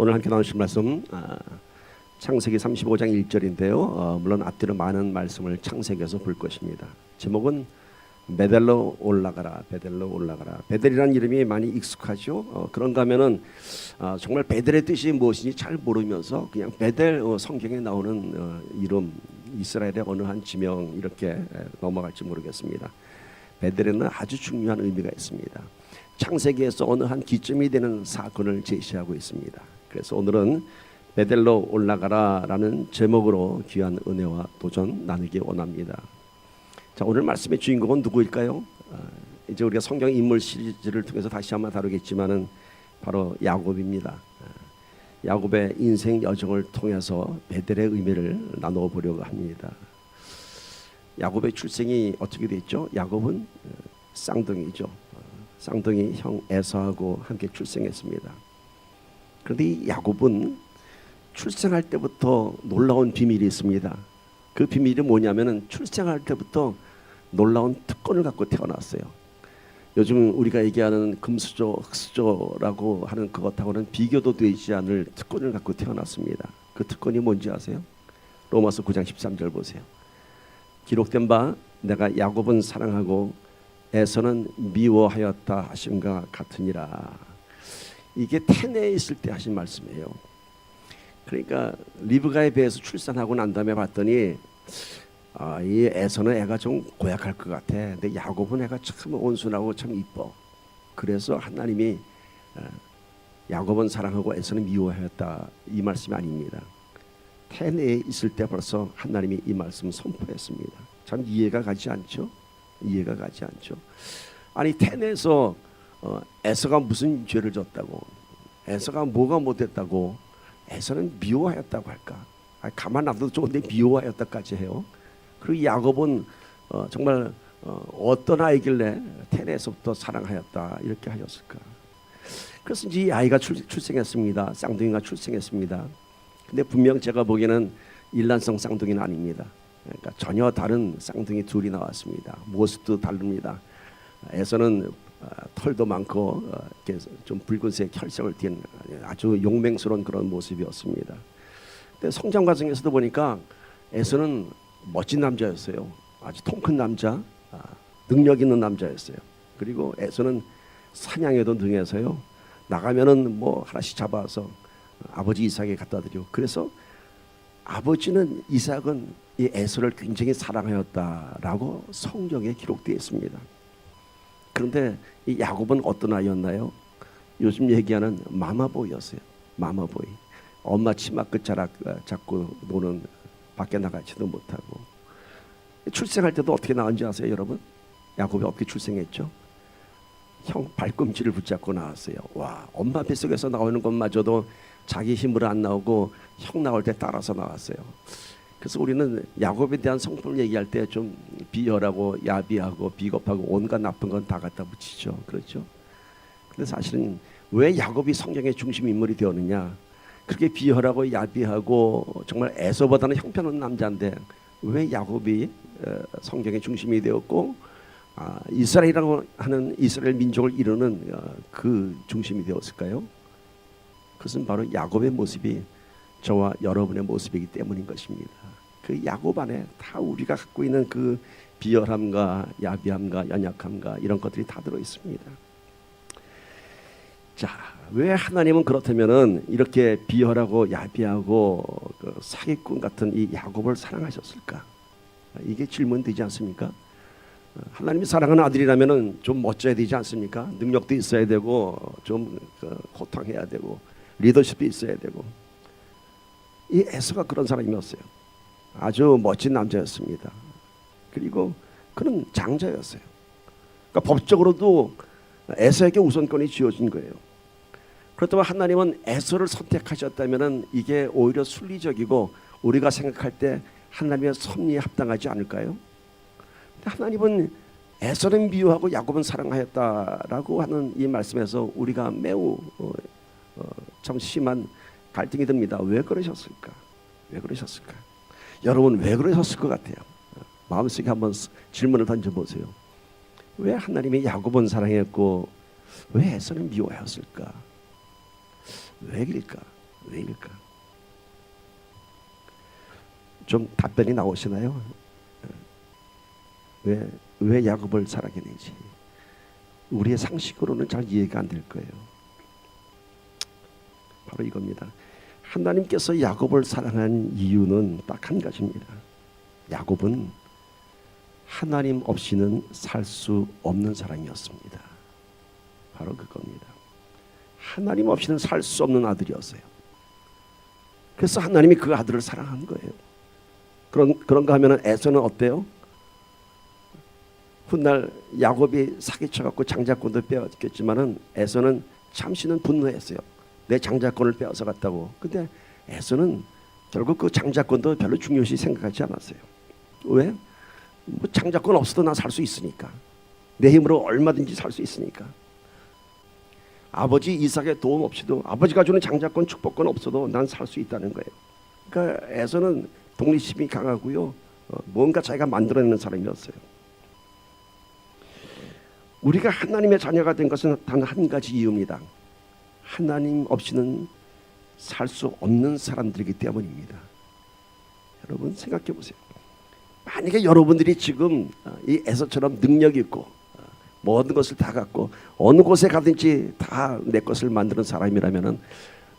오늘 함께 나누실 말씀 창세기 35장 1절인데요. 물론 앞뒤로 많은 말씀을 창세기에서 볼 것입니다. 제목은 베델로 올라가라, 베델로 올라가라. 베델이라는 이름이 많이 익숙하죠. 그런가 하면은 정말 베델의 뜻이 무엇인지 잘 모르면서 그냥 베델 성경에 나오는 이름, 이스라엘의 어느 한 지명 이렇게 넘어갈지 모르겠습니다. 베델에는 아주 중요한 의미가 있습니다. 창세기에서 어느 한 기점이 되는 사건을 제시하고 있습니다. 그래서 오늘은 베델로 올라가라 라는 제목으로 귀한 은혜와 도전 나누기 원합니다. 자, 오늘 말씀의 주인공은 누구일까요? 이제 우리가 성경 인물 시리즈를 통해서 다시 한번 다루겠지만은 바로 야곱입니다. 야곱의 인생 여정을 통해서 베델의 의미를 나누어 보려고 합니다. 야곱의 출생이 어떻게 됐죠? 야곱은 쌍둥이죠. 쌍둥이 형 에서하고 함께 출생했습니다. 그런데 이 야곱은 출생할 때부터 놀라운 비밀이 있습니다. 그 비밀이 뭐냐면은 출생할 때부터 놀라운 특권을 갖고 태어났어요. 요즘 우리가 얘기하는 금수저, 흑수저라고 하는 그것하고는 비교도 되지 않을 특권을 갖고 태어났습니다. 그 특권이 뭔지 아세요? 로마서 9장 13절 보세요. 기록된 바 내가 야곱은 사랑하고 에서는 미워하였다 하심과 같으니라. 이게 테네에 있을 때 하신 말씀이에요. 그러니까 리브가에 비해서 출산하고 난 다음에 봤더니 이 에서는 애가 좀 고약할 것 같아. 근데 야곱은 애가 참 온순하고 참 이뻐. 그래서 하나님이 야곱은 사랑하고 에서는 미워하였다 이 말씀이 아닙니다. 테네에 있을 때 벌써 하나님이 이 말씀을 선포했습니다. 참 이해가 가지 않죠? 이해가 가지 않죠. 아니 테네에서 에서가 무슨 죄를 졌다고, 에서가 뭐가 못했다고 에서는 미워하였다고 할까? 가만 놔둬도 좋은데 미워하였다까지 해요. 그리고 야곱은 정말 어떤 아이길래 테네에서부터 사랑하였다 이렇게 하였을까? 그래서 이제 이 아이가 출생했습니다. 쌍둥이가 출생했습니다. 근데 분명 제가 보기에는 일란성 쌍둥이는 아닙니다. 그러니까 전혀 다른 쌍둥이 둘이 나왔습니다. 모습도 다릅니다. 에서는 털도 많고 이렇게 좀 붉은색 혈색을 띤 아주 용맹스러운 그런 모습이었습니다. 근데 성장 과정에서도 보니까 에서는 멋진 남자였어요. 아주 통 큰 남자, 능력 있는 남자였어요. 그리고 에서는 사냥에도 능해서요. 나가면은 뭐 하나씩 잡아서 아버지 이삭에 갖다 드리고, 그래서 아버지는 이삭은 이 에서를 굉장히 사랑하였다라고 성경에 기록되어 있습니다. 그런데 이 야곱은 어떤 아이였나요? 요즘 얘기하는 마마보이였어요. 마마보이. 엄마 치마 끝자락 잡고 노는, 밖에 나가지도 못하고. 출생할 때도 어떻게 나온지 아세요, 여러분? 야곱이 어떻게 출생했죠? 형 발꿈치를 붙잡고 나왔어요. 와, 엄마 뱃속에서 나오는 것마저도 자기 힘으로 안 나오고 형 나올 때 따라서 나왔어요. 그래서 우리는 야곱에 대한 성품을 얘기할 때 좀 비열하고 야비하고 비겁하고 온갖 나쁜 건 다 갖다 붙이죠. 그렇죠? 근데 사실은 왜 야곱이 성경의 중심 인물이 되었느냐? 그렇게 비열하고 야비하고 정말 에서보다는 형편없는 남자인데 왜 야곱이 성경의 중심이 되었고 이스라엘이라고 하는 이스라엘 민족을 이루는 그 중심이 되었을까요? 그것은 바로 야곱의 모습이 저와 여러분의 모습이기 때문인 것입니다. 그 야곱 안에 다 우리가 갖고 있는 그 비열함과 야비함과 연약함과 이런 것들이 다 들어 있습니다. 자, 왜 하나님은 그렇다면은 이렇게 비열하고 야비하고 그 사기꾼 같은 이 야곱을 사랑하셨을까? 이게 질문되지 않습니까? 하나님이 사랑하는 아들이라면은 좀 멋져야 되지 않습니까? 능력도 있어야 되고 좀 호탕해야 되고 리더십도 있어야 되고. 이 에서가 그런 사람이었어요. 아주 멋진 남자였습니다. 그리고 그는 장자였어요. 그러니까 법적으로도 에서에게 우선권이 주어진 거예요. 그렇다면 하나님은 에서를 선택하셨다면 이게 오히려 순리적이고 우리가 생각할 때 하나님의 섭리에 합당하지 않을까요? 하나님은 에서는 미워하고 야곱은 사랑하였다라고 하는 이 말씀에서 우리가 매우 참 심한 갈등이 듭니다. 왜 그러셨을까? 왜 그러셨을까? 여러분 왜 그러셨을 것 같아요? 마음속에 한번 질문을 던져보세요. 왜 하나님이 야곱은 사랑했고 왜 에서는 미워하였을까? 왜 그럴까? 왜일까? 좀 답변이 나오시나요? 왜 야곱을 사랑했는지 우리의 상식으로는 잘 이해가 안 될 거예요. 바로 이겁니다. 하나님께서 야곱을 사랑한 이유는 딱 한 가지입니다. 야곱은 하나님 없이는 살 수 없는 사람이었습니다. 바로 그겁니다. 하나님 없이는 살 수 없는 아들이었어요. 그래서 하나님이 그 아들을 사랑한 거예요. 그런가 하면 에서는 어때요? 훗날 야곱이 사기쳐갖고 장자권도 빼앗겼지만은 에서는 잠시는 분노했어요. 내 장자권을 빼앗아 갔다고. 근데 에서는 결국 그 장자권도 별로 중요시 생각하지 않았어요. 왜? 뭐 장자권 없어도 난 살 수 있으니까. 내 힘으로 얼마든지 살 수 있으니까. 아버지 이삭의 도움 없이도, 아버지가 주는 장자권 축복권 없어도 난 살 수 있다는 거예요. 그러니까 에서는 독립심이 강하고요, 뭔가 자기가 만들어내는 사람이었어요. 우리가 하나님의 자녀가 된 것은 단 한 가지 이유입니다. 하나님 없이는 살 수 없는 사람들이기 때문입니다. 여러분 생각해 보세요. 만약에 여러분들이 지금 이 에서처럼 능력 있고 모든 것을 다 갖고 어느 곳에 가든지 다 내 것을 만드는 사람이라면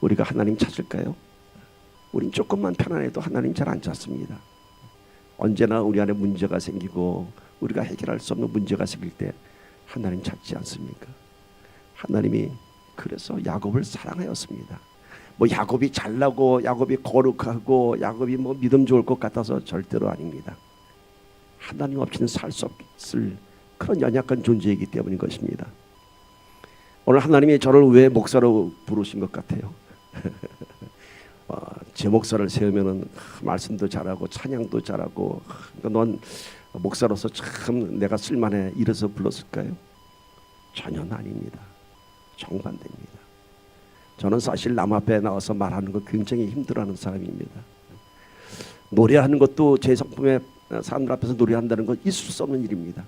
우리가 하나님 찾을까요? 우린 조금만 편안해도 하나님 잘 안 찾습니다. 언제나 우리 안에 문제가 생기고 우리가 해결할 수 없는 문제가 생길 때 하나님 찾지 않습니까? 하나님이 그래서 야곱을 사랑하였습니다. 뭐 야곱이 잘나고 야곱이 거룩하고 야곱이 뭐 믿음 좋을 것 같아서 절대로 아닙니다. 하나님 없이는 살 수 없을 그런 연약한 존재이기 때문인 것입니다. 오늘 하나님이 저를 왜 목사로 부르신 것 같아요? 제 목사를 세우면은 말씀도 잘하고 찬양도 잘하고, 넌 목사로서 참 내가 쓸만해 이래서 불렀을까요? 전혀 아닙니다. 정반대입니다. 저는 사실 남 앞에 나와서 말하는 거 굉장히 힘들어하는 사람입니다. 노래하는 것도 제 성품에 사람들 앞에서 노래한다는 건 있을 수 없는 일입니다.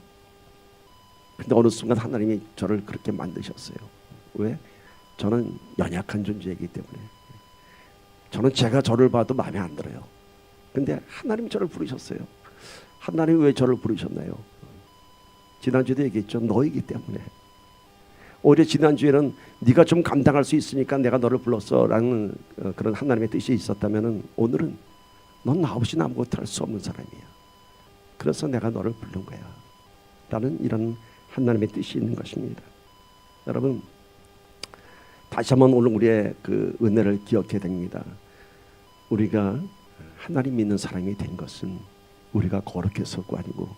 근데 어느 순간 하나님이 저를 그렇게 만드셨어요. 왜? 저는 연약한 존재이기 때문에. 저는 제가 저를 봐도 마음에 안 들어요. 근데 하나님이 저를 부르셨어요. 하나님이 왜 저를 부르셨나요? 지난주에도 얘기했죠. 너이기 때문에. 오히려 지난주에는 네가 좀 감당할 수 있으니까 내가 너를 불렀어 라는 그런 하나님의 뜻이 있었다면 오늘은 넌 나 없이는 아무것도 할 수 없는 사람이야. 그래서 내가 너를 부른 거야 라는 이런 하나님의 뜻이 있는 것입니다. 여러분 다시 한번 오늘 우리의 그 은혜를 기억해야 됩니다. 우리가 하나님 믿는 사람이 된 것은 우리가 거룩해서도 아니고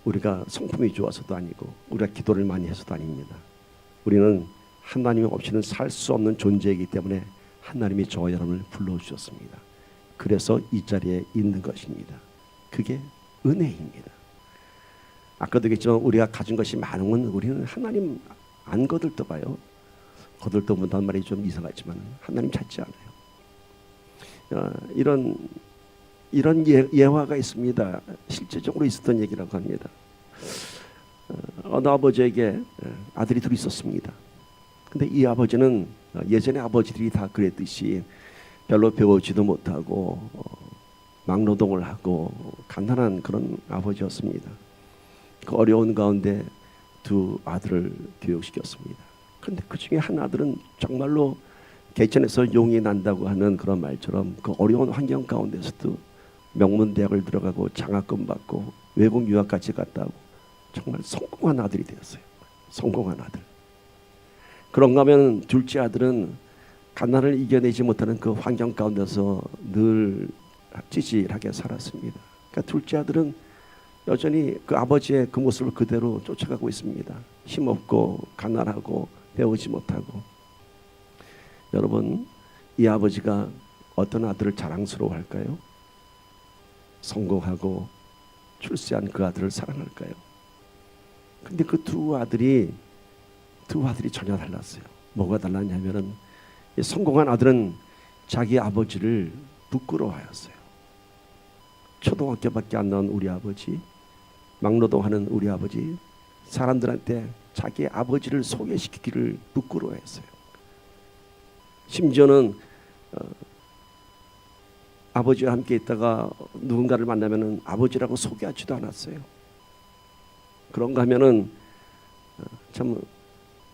우리가 성품이 좋아서도 아니고 우리가 기도를 많이 해서도 아닙니다. 우리는 하나님 없이는 살 수 없는 존재이기 때문에 하나님이 저와 여러분을 불러주셨습니다. 그래서 이 자리에 있는 것입니다. 그게 은혜입니다. 아까도 얘기했지만 우리가 가진 것이 많으면 우리는 하나님 안 거들떠봐요. 거들떠본다는 말이 좀 이상하지만 하나님 찾지 않아요. 이런 예화가 있습니다. 실제적으로 있었던 얘기라고 합니다. 어느 아버지에게 아들이 둘이 있었습니다. 근데 이 아버지는 예전에 아버지들이 다 그랬듯이 별로 배우지도 못하고 막노동을 하고 가난한 그런 아버지였습니다. 그 어려운 가운데 두 아들을 교육시켰습니다. 그런데 그 중에 한 아들은 정말로 개천에서 용이 난다고 하는 그런 말처럼 그 어려운 환경 가운데서도 명문대학을 들어가고 장학금 받고 외국 유학까지 갔다 오고 정말 성공한 아들이 되었어요. 성공한 아들. 그런가 하면 둘째 아들은 가난을 이겨내지 못하는 그 환경 가운데서 늘 찌질하게 살았습니다. 그러니까 둘째 아들은 여전히 그 아버지의 그 모습을 그대로 쫓아가고 있습니다. 힘없고 가난하고 배우지 못하고. 여러분 이 아버지가 어떤 아들을 자랑스러워할까요? 성공하고 출세한 그 아들을 사랑할까요? 근데 그 두 아들이 전혀 달랐어요. 뭐가 달랐냐면은 성공한 아들은 자기 아버지를 부끄러워하였어요. 초등학교밖에 안 나온 우리 아버지, 막노동하는 우리 아버지, 사람들한테 자기 아버지를 소개시키기를 부끄러워했어요. 심지어는 아버지와 함께 있다가 누군가를 만나면은 아버지라고 소개하지도 않았어요. 그런가 하면은 참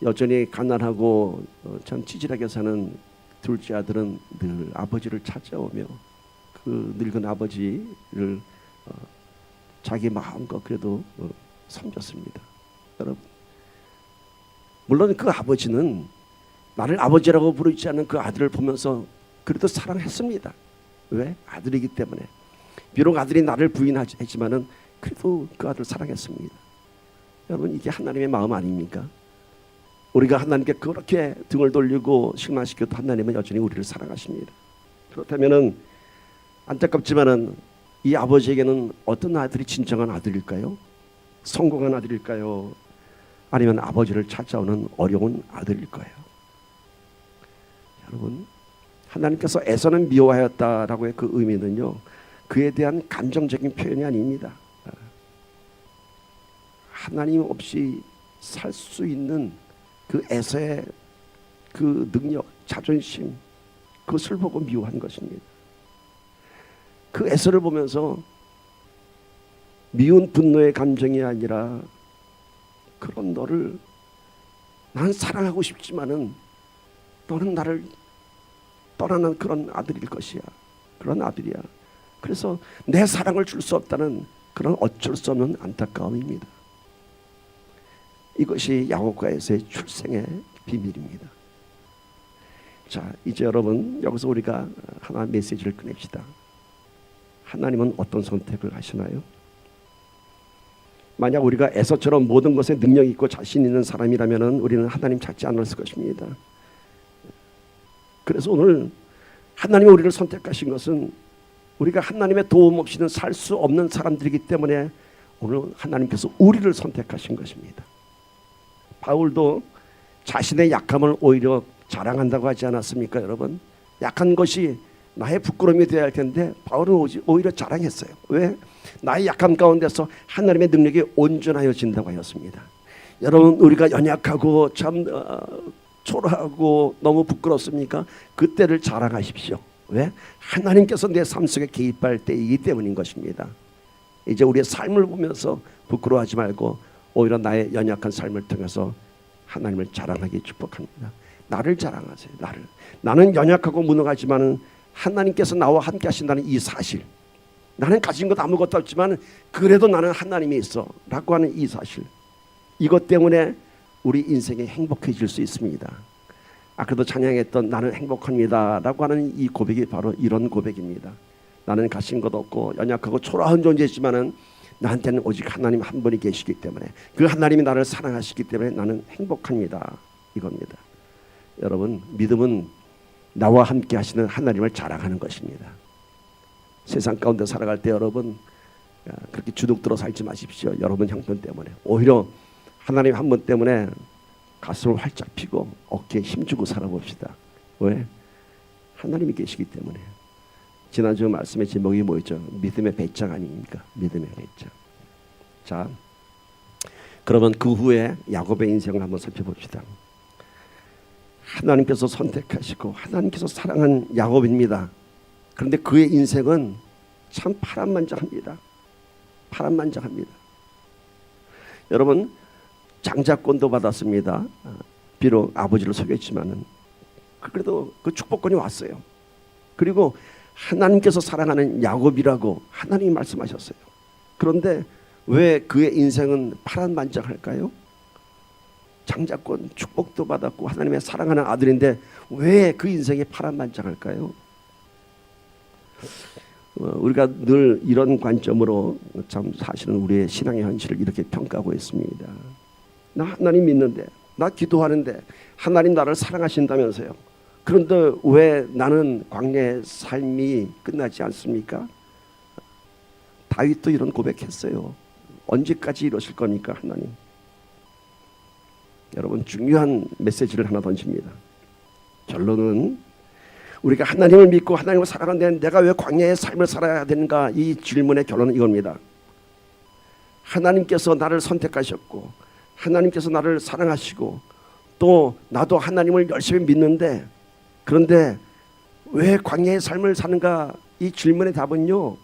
여전히 가난하고 참 찌질하게 사는 둘째 아들은 늘 아버지를 찾아오며 그 늙은 아버지를 자기 마음껏 그래도 섬겼습니다. 여러분, 물론 그 아버지는 나를 아버지라고 부르지 않는 그 아들을 보면서 그래도 사랑했습니다. 왜? 아들이기 때문에. 비록 아들이 나를 부인하지만은 그래도 그 아들을 사랑했습니다. 여러분, 이게 하나님의 마음 아닙니까? 우리가 하나님께 그렇게 등을 돌리고 실망시켜도 하나님은 여전히 우리를 사랑하십니다. 그렇다면은 안타깝지만은 이 아버지에게는 어떤 아들이 진정한 아들일까요? 성공한 아들일까요? 아니면 아버지를 찾아오는 어려운 아들일까요? 여러분, 하나님께서 에서는 미워하였다라고의 그 의미는요, 그에 대한 감정적인 표현이 아닙니다. 하나님 없이 살 수 있는 그 에서의 그 능력, 자존심, 그것을 보고 미워한 것입니다. 그 에서를 보면서 미운 분노의 감정이 아니라 그런 너를 난 사랑하고 싶지만은 너는 나를 떠나는 그런 아들일 것이야. 그런 아들이야. 그래서 내 사랑을 줄 수 없다는 그런 어쩔 수 없는 안타까움입니다. 이것이 야곱과 에서의 출생의 비밀입니다. 자, 이제 여러분 여기서 우리가 하나 메시지를 꺼냅시다. 하나님은 어떤 선택을 하시나요? 만약 우리가 에서처럼 모든 것에 능력이 있고 자신 있는 사람이라면 우리는 하나님 찾지 않았을 것입니다. 그래서 오늘 하나님이 우리를 선택하신 것은 우리가 하나님의 도움 없이는 살 수 없는 사람들이기 때문에 오늘 하나님께서 우리를 선택하신 것입니다. 바울도 자신의 약함을 오히려 자랑한다고 하지 않았습니까, 여러분? 약한 것이 나의 부끄러움이 되어야 할 텐데 바울은 오히려 자랑했어요. 왜? 나의 약함 가운데서 하나님의 능력이 온전하여진다고 하였습니다. 여러분, 우리가 연약하고 참 초라하고 너무 부끄럽습니까? 그때를 자랑하십시오. 왜? 하나님께서 내 삶 속에 개입할 때이기 때문인 것입니다. 이제 우리의 삶을 보면서 부끄러워하지 말고 오히려 나의 연약한 삶을 통해서 하나님을 자랑하기 축복합니다. 나를 자랑하세요. 나는 연약하고 무능하지만 하나님께서 나와 함께 하신다는 이 사실, 나는 가진 것 아무것도 없지만 그래도 나는 하나님이 있어 라고 하는 이 사실, 이것 때문에 우리 인생이 행복해질 수 있습니다. 아까도 찬양했던 나는 행복합니다 라고 하는 이 고백이 바로 이런 고백입니다. 나는 가진 것 없고 연약하고 초라한 존재지만 나한테는 오직 하나님 한 분이 계시기 때문에 그 하나님이 나를 사랑하시기 때문에 나는 행복합니다, 이겁니다. 여러분, 믿음은 나와 함께 하시는 하나님을 자랑하는 것입니다. 세상 가운데 살아갈 때 여러분 그렇게 주눅들어 살지 마십시오. 여러분 형편 때문에. 오히려 하나님 한 분 때문에 가슴을 활짝 펴고 어깨에 힘주고 살아봅시다. 왜? 하나님이 계시기 때문에. 지난주 말씀의 제목이 뭐였죠? 믿음의 배짱 아닙니까? 믿음의 배짱. 자, 그러면 그 후에 야곱의 인생을 한번 살펴봅시다. 하나님께서 선택하시고 하나님께서 사랑한 야곱입니다. 그런데 그의 인생은 참 파란만장합니다. 파란만장합니다. 여러분, 장자권도 받았습니다. 비록 아버지를 속였지만은 그래도 그 축복권이 왔어요. 그리고 하나님께서 사랑하는 야곱이라고 하나님이 말씀하셨어요. 그런데 왜 그의 인생은 파란만장할까요? 장자권 축복도 받았고 하나님의 사랑하는 아들인데 왜 그 인생이 파란만장할까요? 우리가 늘 이런 관점으로 참 사실은 우리의 신앙의 현실을 이렇게 평가하고 있습니다. 나 하나님 믿는데, 나 기도하는데 하나님 나를 사랑하신다면서요. 그런데 왜 나는 광야의 삶이 끝나지 않습니까? 다윗도 이런 고백했어요. 언제까지 이러실 겁니까, 하나님? 여러분, 중요한 메시지를 하나 던집니다. 결론은 우리가 하나님을 믿고 하나님을 사랑하는데 내가 왜 광야의 삶을 살아야 되는가? 이 질문의 결론은 이겁니다. 하나님께서 나를 선택하셨고 하나님께서 나를 사랑하시고 또 나도 하나님을 열심히 믿는데, 그런데 왜 광야의 삶을 사는가? 이 질문의 답은요,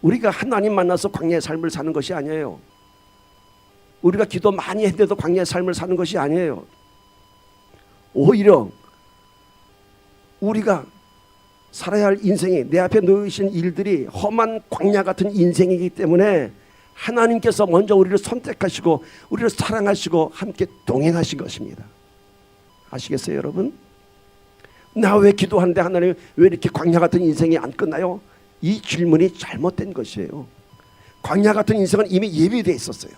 우리가 하나님 만나서 광야의 삶을 사는 것이 아니에요. 우리가 기도 많이 했는데도 광야의 삶을 사는 것이 아니에요. 오히려 우리가 살아야 할 인생이, 내 앞에 놓이신 일들이 험한 광야 같은 인생이기 때문에 하나님께서 먼저 우리를 선택하시고 우리를 사랑하시고 함께 동행하신 것입니다. 아시겠어요, 여러분? 나 왜 기도하는데 하나님 왜 이렇게 광야 같은 인생이 안 끝나요? 이 질문이 잘못된 것이에요. 광야 같은 인생은 이미 예비되어 있었어요.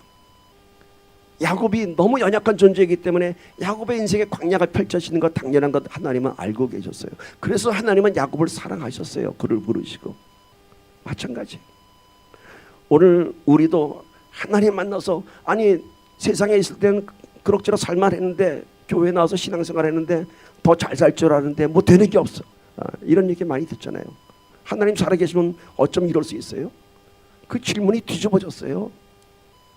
야곱이 너무 연약한 존재이기 때문에 야곱의 인생에 광야가 펼쳐지는 것, 당연한 것 하나님은 알고 계셨어요. 그래서 하나님은 야곱을 사랑하셨어요. 그를 부르시고. 마찬가지. 오늘 우리도 하나님 만나서, 아니 세상에 있을 때는 그럭저럭 살만 했는데, 교회 나와서 신앙생활 했는데 더 잘 살 줄 아는데 뭐 되는 게 없어. 이런 얘기 많이 듣잖아요. 하나님 살아계시면 어쩜 이럴 수 있어요? 그 질문이 뒤집어졌어요.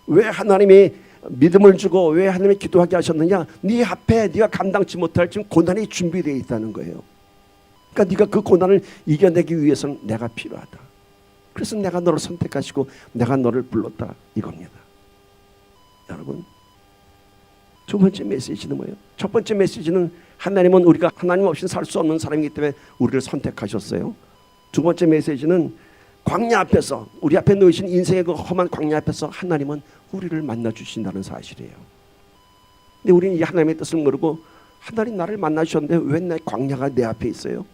왜 하나님이 믿음을 주고 왜 하나님이 기도하게 하셨느냐? 네 앞에 네가 감당치 못할 지금 고난이 준비되어 있다는 거예요. 그러니까 네가 그 고난을 이겨내기 위해서는 내가 필요하다. 그래서 내가 너를 선택하시고 내가 너를 불렀다, 이겁니다. 여러분, 두 번째 메시지는 뭐예요? 첫 번째 메시지는 하나님은 우리가 하나님 없이는 살 수 없는 사람이기 때문에 우리를 선택하셨어요. 두 번째 메시지는 광야 앞에서, 우리 앞에 놓이신 인생의 그 험한 광야 앞에서 하나님은 우리를 만나 주신다는 사실이에요. 근데 우리는 이 하나님의 뜻을 모르고 하나님 나를 만나 주셨는데 왜 내 광야가 내 앞에 있어요?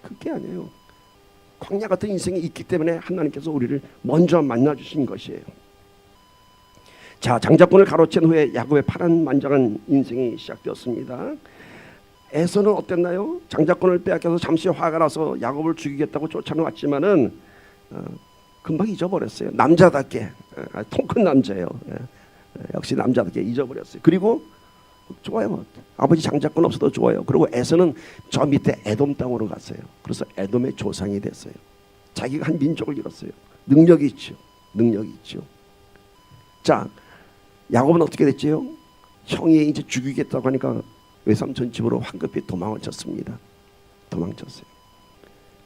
그게 아니에요. 광야 같은 인생이 있기 때문에 하나님께서 우리를 먼저 만나 주신 것이에요. 자, 장자권을 가로챈 후에 야곱의 파란만장한 인생이 시작되었습니다. 에서는 어땠나요? 장자권을 빼앗겨서 잠시 화가 나서 야곱을 죽이겠다고 쫓아왔지만은 금방 잊어버렸어요. 남자답게, 통 큰 남자예요. 역시 남자답게 잊어버렸어요. 그리고 좋아요. 아버지 장자권 없어도 좋아요. 그리고 에서는 저 밑에 에돔 땅으로 갔어요. 그래서 에돔의 조상이 됐어요. 자기가 한 민족을 이뤘어요. 능력이 있죠. 능력이 있죠. 자, 야곱은 어떻게 됐지요? 형이 이제 죽이겠다고 하니까 외삼촌 집으로 황급히 도망을 쳤습니다. 도망쳤어요.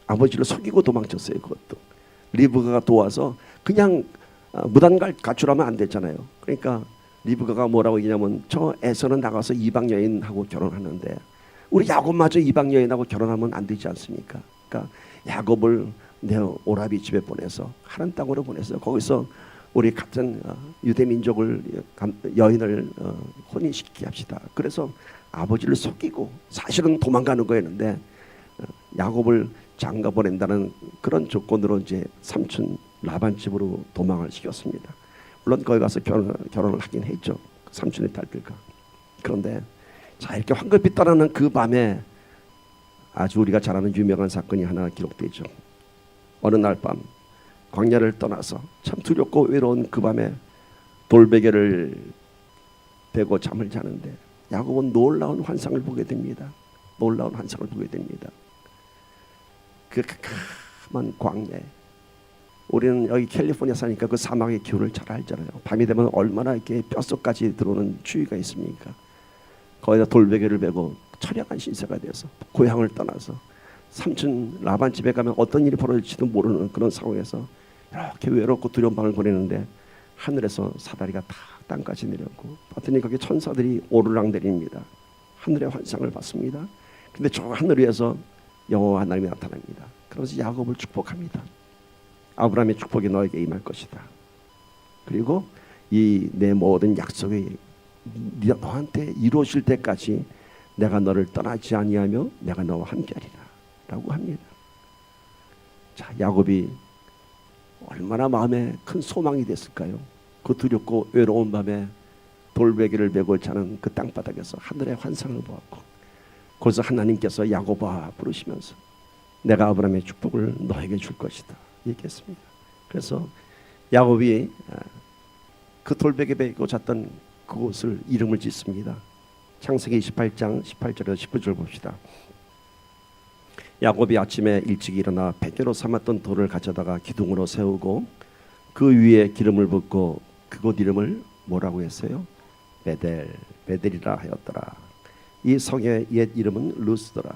아버지를 속이고 도망쳤어요. 그것도 리브가가 도와서, 그냥 무단갈 가출하면 안 됐잖아요. 그러니까 리브가가 뭐라고 얘기냐면, 저 에서는 나가서 이방 여인하고 결혼하는데 우리 야곱마저 이방 여인하고 결혼하면 안 되지 않습니까? 그러니까 야곱을 내 오라비 집에 보내서 하란 땅으로 보내서 거기서 우리 같은 유대 민족을 여인을 혼인시키게 합시다. 그래서 아버지를 속이고 사실은 도망가는 거였는데 야곱을 장가 보낸다는 그런 조건으로 이제 삼촌 라반 집으로 도망을 시켰습니다. 물론 거기 가서 결혼을 하긴 했죠. 삼촌의 딸들과. 그런데 자, 이렇게 황급히 떠나는 그 밤에 아주 우리가 잘 아는 유명한 사건이 하나 기록되죠. 어느 날 밤 광야를 떠나서 참 두렵고 외로운 그 밤에 돌베개를 베고 잠을 자는데 야곱은 놀라운 환상을 보게 됩니다. 놀라운 환상을 보게 됩니다. 그 캄캄한 광야에, 우리는 여기 캘리포니아 사니까 그 사막의 기후를 잘 알잖아요. 밤이 되면 얼마나 이렇게 뼛속까지 들어오는 추위가 있습니까? 거기다 돌베개를 베고 처량한 신세가 돼서 고향을 떠나서 삼촌 라반 집에 가면 어떤 일이 벌어질지도 모르는 그런 상황에서 이렇게 외롭고 두려운 밤을 보내는데 하늘에서 사다리가 다 땅까지 내렸고 봤더니 거기 천사들이 오르락 내립니다. 하늘의 환상을 봤습니다. 근데 저 하늘 위에서 여호와 하나님이 나타납니다. 그래서 야곱을 축복합니다. 아브라함의 축복이 너에게 임할 것이다. 그리고 이 내 모든 약속이 너한테 이루어질 때까지 내가 너를 떠나지 아니하며 내가 너와 함께하리라 라고 합니다. 자, 야곱이 얼마나 마음에 큰 소망이 됐을까요? 그 두렵고 외로운 밤에 돌베개를 메고 자는 그 땅바닥에서 하늘의 환상을 보았고, 거기서 하나님께서 야곱아 부르시면서 내가 아브라함의 축복을 너에게 줄 것이다 얘기했습니다. 그래서 야곱이 그 돌베개 메고 잤던 그곳을 이름을 짓습니다. 창세기 28장 18절에서 19절 봅시다. 야곱이 아침에 일찍 일어나 베개로 삼았던 돌을 가져다가 기둥으로 세우고 그 위에 기름을 붓고 그곳 이름을 뭐라고 했어요? 베델이라 하였더라. 이 성의 옛 이름은 루스더라.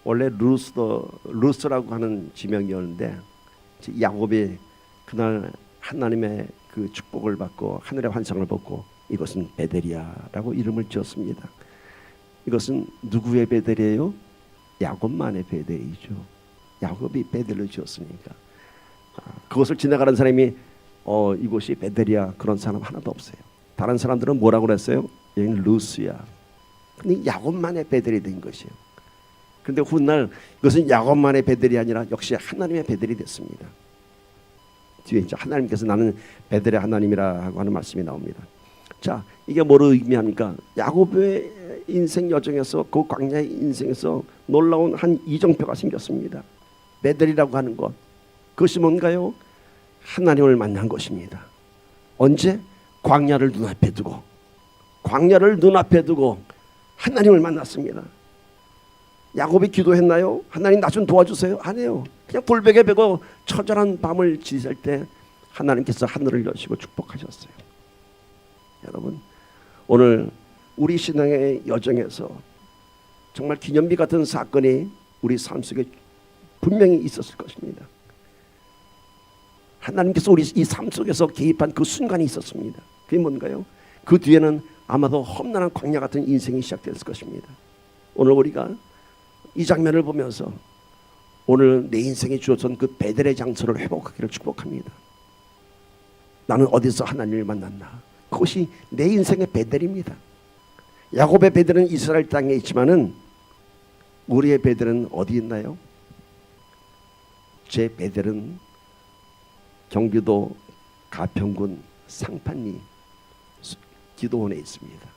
원래 루스라고 하는 지명이었는데 야곱이 그날 하나님의 그 축복을 받고 하늘의 환상을 보고 이것은 베델이야라고 이름을 지었습니다. 이것은 누구의 베델이에요? 야곱만의 베델이죠. 야곱이 베델을 지었으니까. 그것을 지나가는 사람이 이곳이 베델이야 그런 사람 하나도 없어요. 다른 사람들은 뭐라고 그랬어요? 여기는 루스야. 근데 야곱만의 베델이 된 것이에요. 그런데 훗날 이것은 야곱만의 베델이 아니라 역시 하나님의 베델이 됐습니다. 뒤에 이제 하나님께서 나는 베델의 하나님이라고 하는 말씀이 나옵니다. 자, 이게 뭐를 의미합니까? 야곱의 인생 여정에서 그 광야의 인생에서 놀라운 한 이정표가 생겼습니다. 베델이라고 하는 것, 그것이 뭔가요? 하나님을 만난 것입니다. 언제? 광야를 눈앞에 두고 하나님을 만났습니다. 야곱이 기도했나요? 하나님 나 좀 도와주세요. 안 해요. 그냥 돌베개 베고 처절한 밤을 지샐 때 하나님께서 하늘을 여시고 축복하셨어요. 여러분, 오늘 우리 신앙의 여정에서 정말 기념비 같은 사건이 우리 삶 속에 분명히 있었을 것입니다. 하나님께서 우리 이 삶 속에서 개입한 그 순간이 있었습니다. 그게 뭔가요? 그 뒤에는 아마도 험난한 광야 같은 인생이 시작됐을 것입니다. 오늘 우리가 이 장면을 보면서 오늘 내 인생에 주어진 그 베델의 장소를 회복하기를 축복합니다. 나는 어디서 하나님을 만났나? 그것이 내 인생의 베델입니다. 야곱의 베델은 이스라엘 땅에 있지만은 우리의 베델은 어디 있나요? 제 베델은 경기도 가평군 상판리 기도원에 있습니다.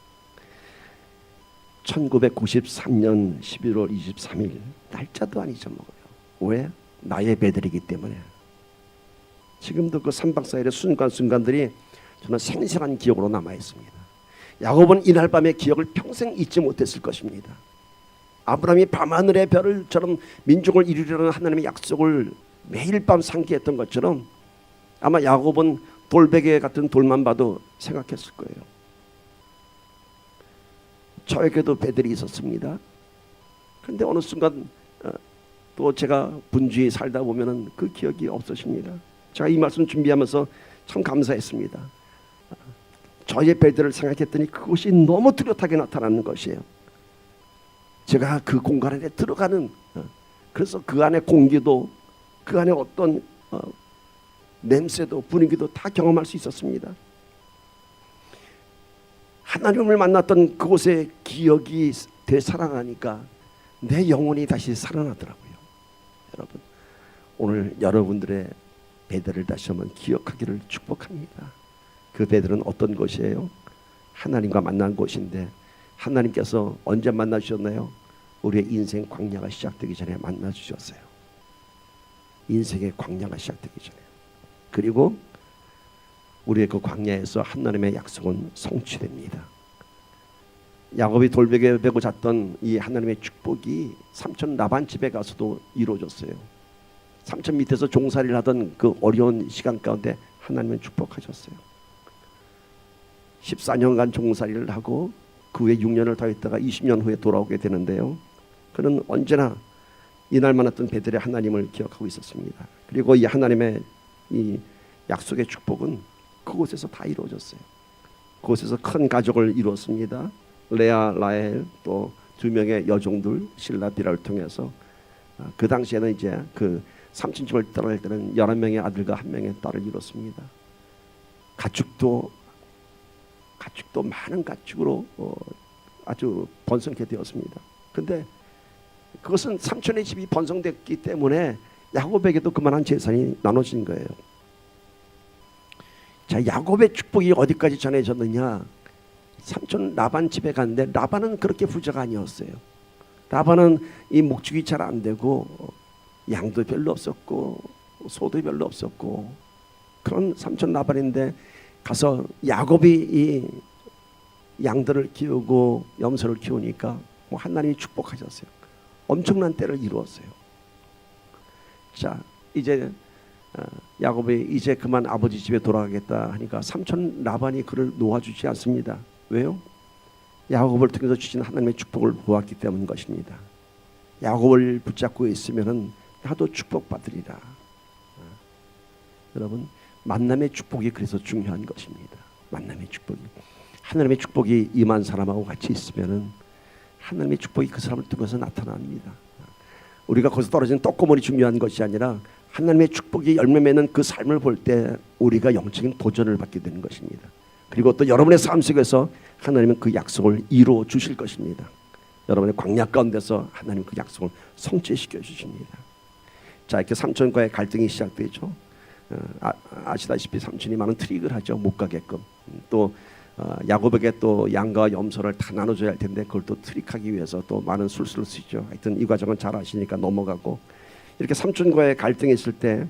1993년 11월 23일 날짜도 안 잊어먹어요. 왜? 나의 베델이기 때문에. 지금도 그 3박 4일의 순간순간들이 저는 생생한 기억으로 남아있습니다. 야곱은 이날 밤의 기억을 평생 잊지 못했을 것입니다. 아브라함이 밤하늘의 별을처럼 민족을 이루려는 하나님의 약속을 매일 밤 상기했던 것처럼 아마 야곱은 돌베개 같은 돌만 봐도 생각했을 거예요. 저에게도 베델이 있었습니다. 그런데 어느 순간 또 제가 분주히 살다 보면은 그 기억이 없어집니다. 제가 이 말씀 준비하면서 참 감사했습니다. 저의 베델을 생각했더니 그것이 너무 뚜렷하게 나타나는 것이에요. 제가 그 공간 안에 들어가는, 그래서 그 안에 공기도, 그 안에 어떤 냄새도 분위기도 다 경험할 수 있었습니다. 하나님을 만났던 그곳의 기억이 되살아나니까 내 영혼이 다시 살아나더라고요. 여러분, 오늘 여러분들의 베델을 다시 한번 기억하기를 축복합니다. 그 베델은 어떤 곳이에요? 하나님과 만난 곳인데 하나님께서 언제 만나주셨나요? 우리의 인생 광야가 시작되기 전에 만나주셨어요. 인생의 광야가 시작되기 전에. 그리고 우리의 그 광야에서 하나님의 약속은 성취됩니다. 야곱이 돌베개 베고 잤던 이 하나님의 축복이 삼촌 라반 집에 가서도 이루어졌어요. 삼촌 밑에서 종살이를 하던 그 어려운 시간 가운데 하나님은 축복하셨어요. 14년간 종살이를 하고 그 후에 6년을 더 있다가 20년 후에 돌아오게 되는데요. 그는 언제나 이날 만났던 베델의 하나님을 기억하고 있었습니다. 그리고 이 하나님의 이 약속의 축복은 그곳에서 다 이루어졌어요. 그곳에서 큰 가족을 이루었습니다. 레아, 라헬 또 2명의 여종들 실라 비라를 통해서 그 당시에는 이제 그 삼촌집을 떠날 때는 11명의 아들과 1명의 딸을 이뤘습니다. 가축도 많은 가축으로 아주 번성케 되었습니다. 근데 그것은 삼촌의 집이 번성됐기 때문에 야곱에게도 그만한 재산이 나눠진 거예요. 자, 야곱의 축복이 어디까지 전해졌느냐? 삼촌 라반 집에 갔는데 라반은 그렇게 부자가 아니었어요. 라반은 이 목축이 잘 안 되고 양도 별로 없었고 소도 별로 없었고 그런 삼촌 라반인데 가서 야곱이 이 양들을 키우고 염소를 키우니까 하나님이 축복하셨어요. 엄청난 때를 이루었어요. 자, 이제 야곱이 이제 그만 아버지 집에 돌아가겠다 하니까 삼촌 라반이 그를 놓아주지 않습니다. 왜요? 야곱을 통해서 주신 하나님의 축복을 보았기 때문인 것입니다. 야곱을 붙잡고 있으면은 나도 축복받으리라. 여러분, 만남의 축복이 그래서 중요한 것입니다. 만남의 축복이, 하나님의 축복이 임한 사람하고 같이 있으면은 하나님의 축복이 그 사람을 통해서 나타납니다. 우리가 거기서 떨어진 떡고물이 중요한 것이 아니라 하나님의 축복이 열매 맺는 그 삶을 볼 때 우리가 영적인 도전을 받게 되는 것입니다. 그리고 또 여러분의 삶 속에서 하나님은 그 약속을 이루어 주실 것입니다. 여러분의 광야 가운데서 하나님 그 약속을 성취시켜 주십니다. 자, 이렇게 삼촌과의 갈등이 시작되죠. 아시다시피 삼촌이 많은 트릭을 하죠. 못 가게끔. 또 야곱에게 또 양과 염소를 다 나눠줘야 할 텐데 그걸 또 트릭하기 위해서 또 많은 술수를 쓰죠. 하여튼 이 과정은 잘 아시니까 넘어가고, 이렇게 삼촌과의 갈등이 있을 때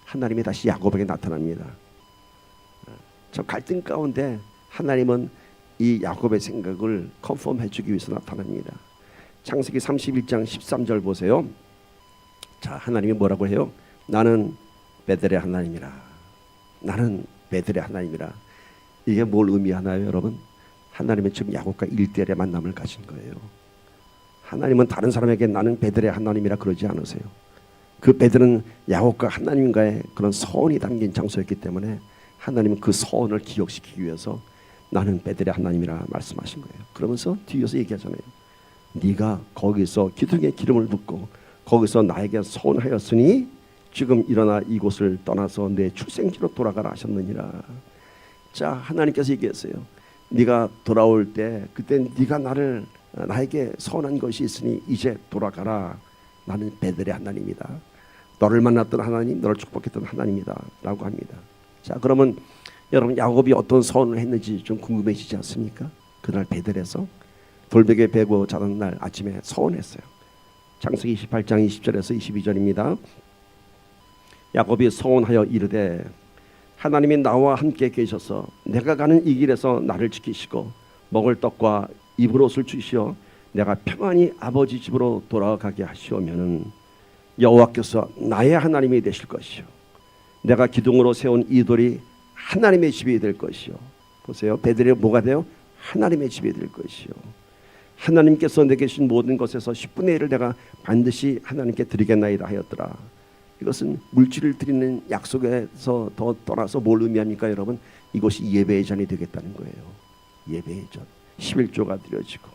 하나님이 다시 야곱에게 나타납니다. 저 갈등 가운데 하나님은 이 야곱의 생각을 컨펌해 주기 위해서 나타납니다. 창세기 31장 13절 보세요. 자, 하나님이 뭐라고 해요? 나는 베델의 하나님이라. 나는 베델의 하나님이라. 이게 뭘 의미하나요, 여러분? 하나님은 지금 야곱과 1대1의 만남을 가진 거예요. 하나님은 다른 사람에게 나는 베델의 하나님이라 그러지 않으세요. 그 베델은 야곱과 하나님과의 그런 서원이 담긴 장소였기 때문에 하나님은 그 서원을 기억시키기 위해서 나는 베델의 하나님이라 말씀하신 거예요. 그러면서 뒤에서 얘기하잖아요. 네가 거기서 기둥에 기름을 붓고 거기서 나에게 서원하였으니 지금 일어나 이곳을 떠나서 내 출생지로 돌아가라 하셨느니라. 자, 하나님께서 얘기했어요. 네가 돌아올 때 그때 네가 나에게 서원한 것이 있으니 이제 돌아가라. 나는 베델의 하나님이다. 너를 만났던 하나님, 너를 축복했던 하나님이다 라고 합니다. 자, 그러면 여러분, 야곱이 어떤 서원을 했는지 좀 궁금해지지 않습니까? 그날 베델에서 돌베개 베고 자던 날 아침에 서원했어요. 창세기 28장 20절에서 22절입니다. 야곱이 서원하여 이르되 하나님이 나와 함께 계셔서 내가 가는 이 길에서 나를 지키시고 먹을 떡과 입을 옷을 주시어 내가 평안히 아버지 집으로 돌아가게 하시오면은 여호와께서 나의 하나님이 되실 것이요 내가 기둥으로 세운 이 돌이 하나님의 집이 될 것이요. 보세요. 베델이 뭐가 돼요? 하나님의 집이 될 것이요. 하나님께서 내게 주신 모든 것에서 10분의 1을 내가 반드시 하나님께 드리겠나이다 하였더라. 이것은 물질을 드리는 약속에서 더 떠나서 뭘 의미합니까, 여러분? 이것이 예배의 전이 되겠다는 거예요. 예배의 전. 11조가 드려지고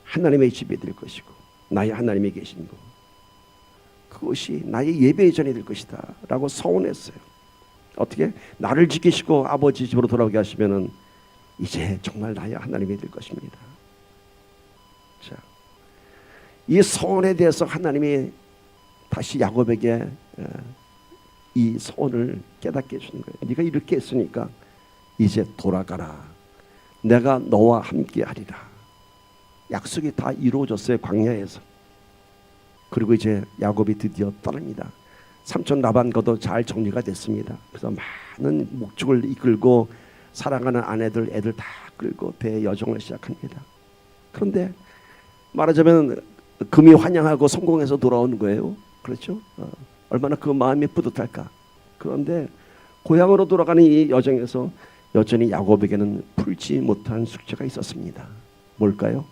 하나님의 집이 될 것이고 나의 하나님이 계신 것, 그것이 나의 예배의 전이 될 것이다 라고 서원했어요. 어떻게? 나를 지키시고 아버지 집으로 돌아오게 하시면은 이제 정말 나의 하나님이 될 것입니다. 자, 이 서원에 대해서 하나님이 다시 야곱에게 이 서원을 깨닫게 해주는 거예요. 네가 이렇게 했으니까 이제 돌아가라. 내가 너와 함께 하리라. 약속이 다 이루어졌어요, 광야에서. 그리고 이제 야곱이 드디어 떠납니다. 삼촌 라반과도 잘 정리가 됐습니다. 그래서 많은 목축을 이끌고 사랑하는 아내들, 애들 다 끌고 대여정을 시작합니다. 그런데 말하자면 금이 환영하고 성공해서 돌아오는 거예요. 그렇죠? 얼마나 그 마음이 뿌듯할까. 그런데 고향으로 돌아가는 이 여정에서 여전히 야곱에게는 풀지 못한 숙제가 있었습니다. 뭘까요?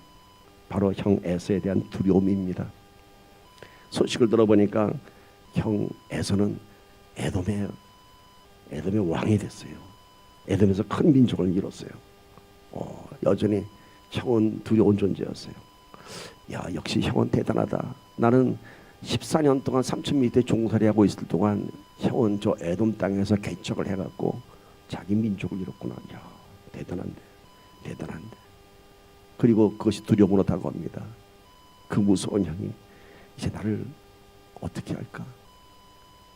바로 형 에서에 대한 두려움입니다. 소식을 들어보니까 형 에서는 에돔의 왕이 됐어요. 에돔에서 큰 민족을 이뤘어요. 여전히 형은 두려운 존재였어요. 야, 역시 형은 대단하다. 나는 14년 동안 삼촌 밑에 종살이 하고 있을 동안 형은 저 에돔 땅에서 개척을 해갖고 자기 민족을 이뤘구나. 야, 대단한데. 그리고 그것이 두려움으로 다가옵니다. 그 무서운 형이 이제 나를 어떻게 할까?